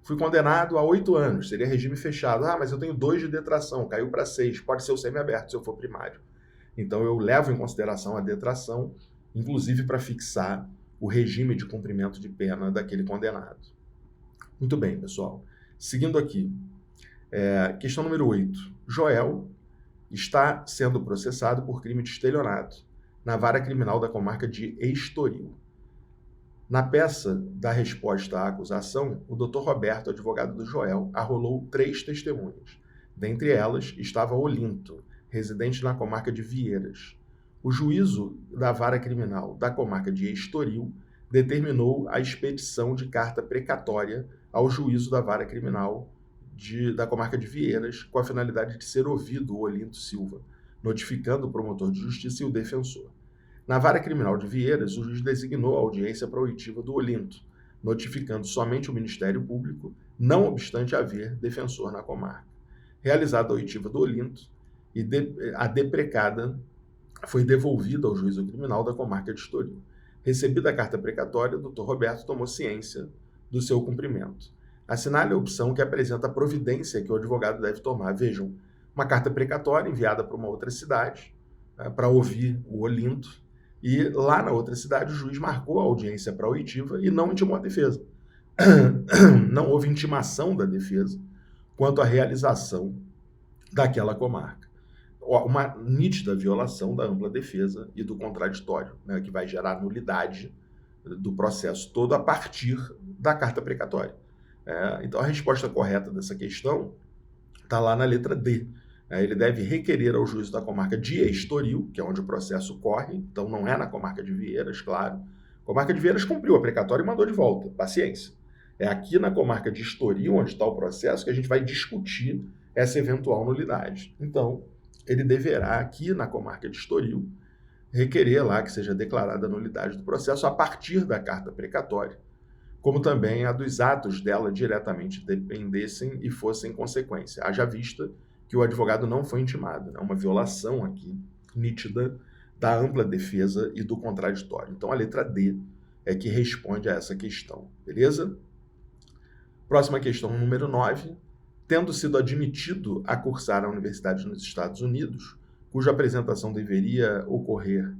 [SPEAKER 1] Fui condenado a 8 anos, seria regime fechado. Mas eu tenho 2 de detração, caiu para 6, pode ser o semiaberto se eu for primário. Então, eu levo em consideração a detração, inclusive para fixar o regime de cumprimento de pena daquele condenado. Muito bem, pessoal. Seguindo aqui, questão número 8. Joel está sendo processado por crime de estelionato na vara criminal da comarca de Estoril. Na peça da resposta à acusação, o Dr. Roberto, advogado do Joel, arrolou 3 testemunhas. Dentre elas estava Olinto, residente na comarca de Vieiras. O juízo da vara criminal da comarca de Estoril determinou a expedição de carta precatória ao juízo da vara criminal da comarca de Vieiras, com a finalidade de ser ouvido o Olinto Silva, notificando o promotor de justiça e o defensor. Na vara criminal de Vieiras, o juiz designou a audiência proibitiva do Olinto, notificando somente o Ministério Público, não obstante haver defensor na comarca. Realizada a oitiva do Olinto, a deprecada foi devolvida ao juízo criminal da comarca de Estoril. Recebida a carta precatória, o Dr. Roberto tomou ciência do seu cumprimento. Assinale a opção que apresenta a providência que o advogado deve tomar. Vejam, uma carta precatória enviada para uma outra cidade, para ouvir o Olinto, e lá na outra cidade o juiz marcou a audiência para a oitiva e não intimou a defesa. Não houve intimação da defesa quanto à realização daquela comarca. Uma nítida violação da ampla defesa e do contraditório, né, que vai gerar nulidade do processo todo a partir da carta precatória. Então, a resposta correta dessa questão está lá na letra D. Ele deve requerer ao juízo da comarca de Estoril, que é onde o processo corre, então não é na comarca de Vieiras, claro. A comarca de Vieiras cumpriu a precatória e mandou de volta, paciência. É aqui na comarca de Estoril, onde está o processo, que a gente vai discutir essa eventual nulidade. Então, ele deverá, aqui na comarca de Estoril, requerer lá que seja declarada a nulidade do processo a partir da carta precatória, como também a dos atos dela diretamente dependessem e fossem consequência. Haja vista que o advogado não foi intimado, né? Uma violação aqui nítida da ampla defesa e do contraditório. Então, a letra D é que responde a essa questão, beleza? Próxima questão, número 9. Tendo sido admitido a cursar a universidade nos Estados Unidos, cuja apresentação deveria ocorrer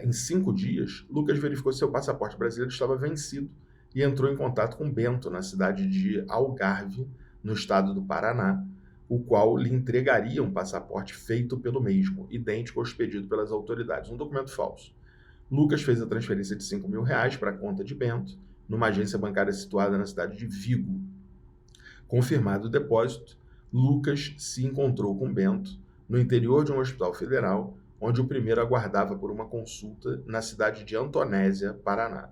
[SPEAKER 1] em 5 dias, Lucas verificou se seu passaporte brasileiro estava vencido e entrou em contato com Bento, na cidade de Algarve, no estado do Paraná, o qual lhe entregaria um passaporte feito pelo mesmo, idêntico ao expedido pelas autoridades, um documento falso. Lucas fez a transferência de R$5.000 para a conta de Bento, numa agência bancária situada na cidade de Vigo. Confirmado o depósito, Lucas se encontrou com Bento no interior de um hospital federal, onde o primeiro aguardava por uma consulta na cidade de Antonésia, Paraná.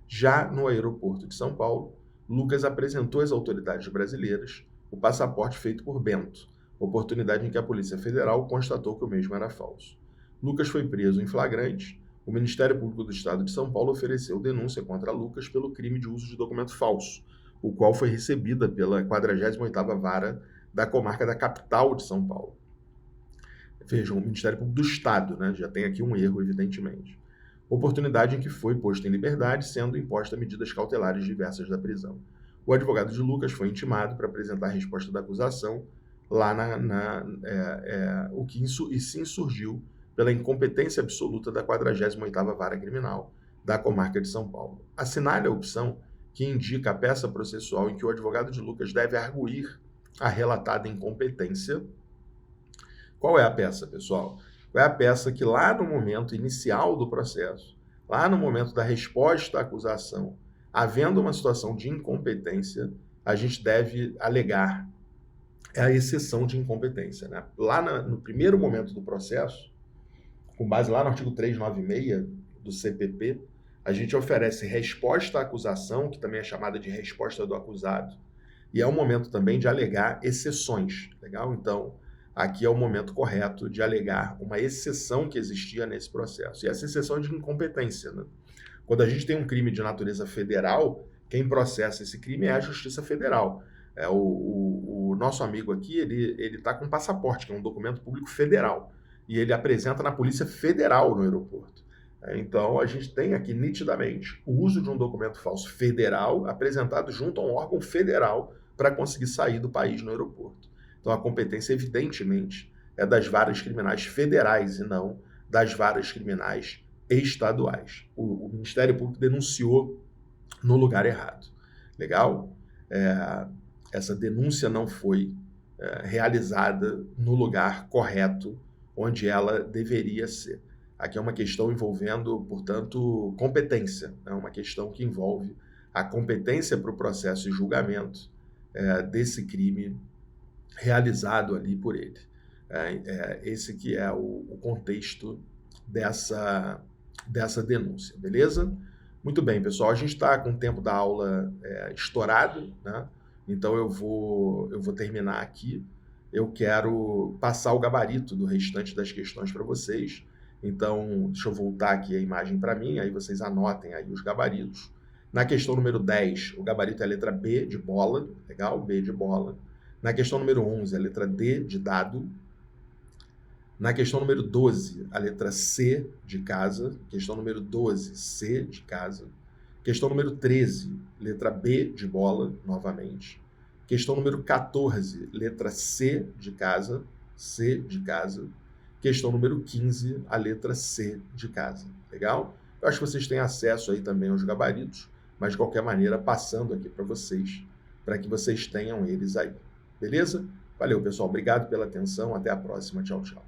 [SPEAKER 1] Já no aeroporto de São Paulo, Lucas apresentou às autoridades brasileiras o passaporte feito por Bento, oportunidade em que a Polícia Federal constatou que o mesmo era falso. Lucas foi preso em flagrante. O Ministério Público do Estado de São Paulo ofereceu denúncia contra Lucas pelo crime de uso de documento falso, o qual foi recebida pela 48ª Vara da Comarca da Capital de São Paulo. Vejam, o Ministério Público do Estado, né? Já tem aqui um erro, evidentemente. oportunidade em que foi posto em liberdade, sendo imposta medidas cautelares diversas da prisão. O advogado de Lucas foi intimado para apresentar a resposta da acusação lá o que e se insurgiu pela incompetência absoluta da 48ª Vara Criminal da Comarca de São Paulo. Assinale a opção que indica a peça processual em que o advogado de Lucas deve arguir a relatada incompetência. Qual é a peça, pessoal? Qual é a peça que lá no momento inicial do processo, lá no momento da resposta à acusação, havendo uma situação de incompetência, a gente deve alegar a exceção de incompetência, né? Lá no primeiro momento do processo, com base lá no artigo 396 do CPP, a gente oferece resposta à acusação, que também é chamada de resposta do acusado, e é o momento também de alegar exceções, legal? Então, aqui é o momento correto de alegar uma exceção que existia nesse processo, e essa exceção é de incompetência, né? Quando a gente tem um crime de natureza federal, quem processa esse crime é a Justiça Federal. O nosso amigo aqui, ele está com passaporte, que é um documento público federal, e ele apresenta na Polícia Federal no aeroporto. Então, a gente tem aqui nitidamente o uso de um documento falso federal apresentado junto a um órgão federal para conseguir sair do país no aeroporto. Então, a competência, evidentemente, é das varas criminais federais e não das varas criminais estaduais. O Ministério Público denunciou no lugar errado. Legal? Essa denúncia não foi realizada no lugar correto, onde ela deveria ser. Aqui é uma questão envolvendo, portanto, competência. É uma questão que envolve a competência para o processo e julgamento desse crime realizado ali por ele. Esse que é o contexto dessa denúncia, beleza? Muito bem, pessoal, a gente está com o tempo da aula estourado, né? Então eu vou terminar aqui. Eu quero passar o gabarito do restante das questões para vocês. Então, deixa eu voltar aqui a imagem para mim, aí vocês anotem aí os gabaritos. Na questão número 10, o gabarito é a letra B de bola, legal? B de bola. Na questão número 11, a letra D de dado. Na questão número 12, a letra C de casa. Questão número 12, C de casa. Questão número 13, letra B de bola, novamente. Questão número 14, letra C de casa. C de casa. Questão número 15, a letra C de casa. Legal? Eu acho que vocês têm acesso aí também aos gabaritos, mas de qualquer maneira, passando aqui para vocês, para que vocês tenham eles aí. Beleza? Valeu, pessoal. Obrigado pela atenção. Até a próxima. Tchau, tchau.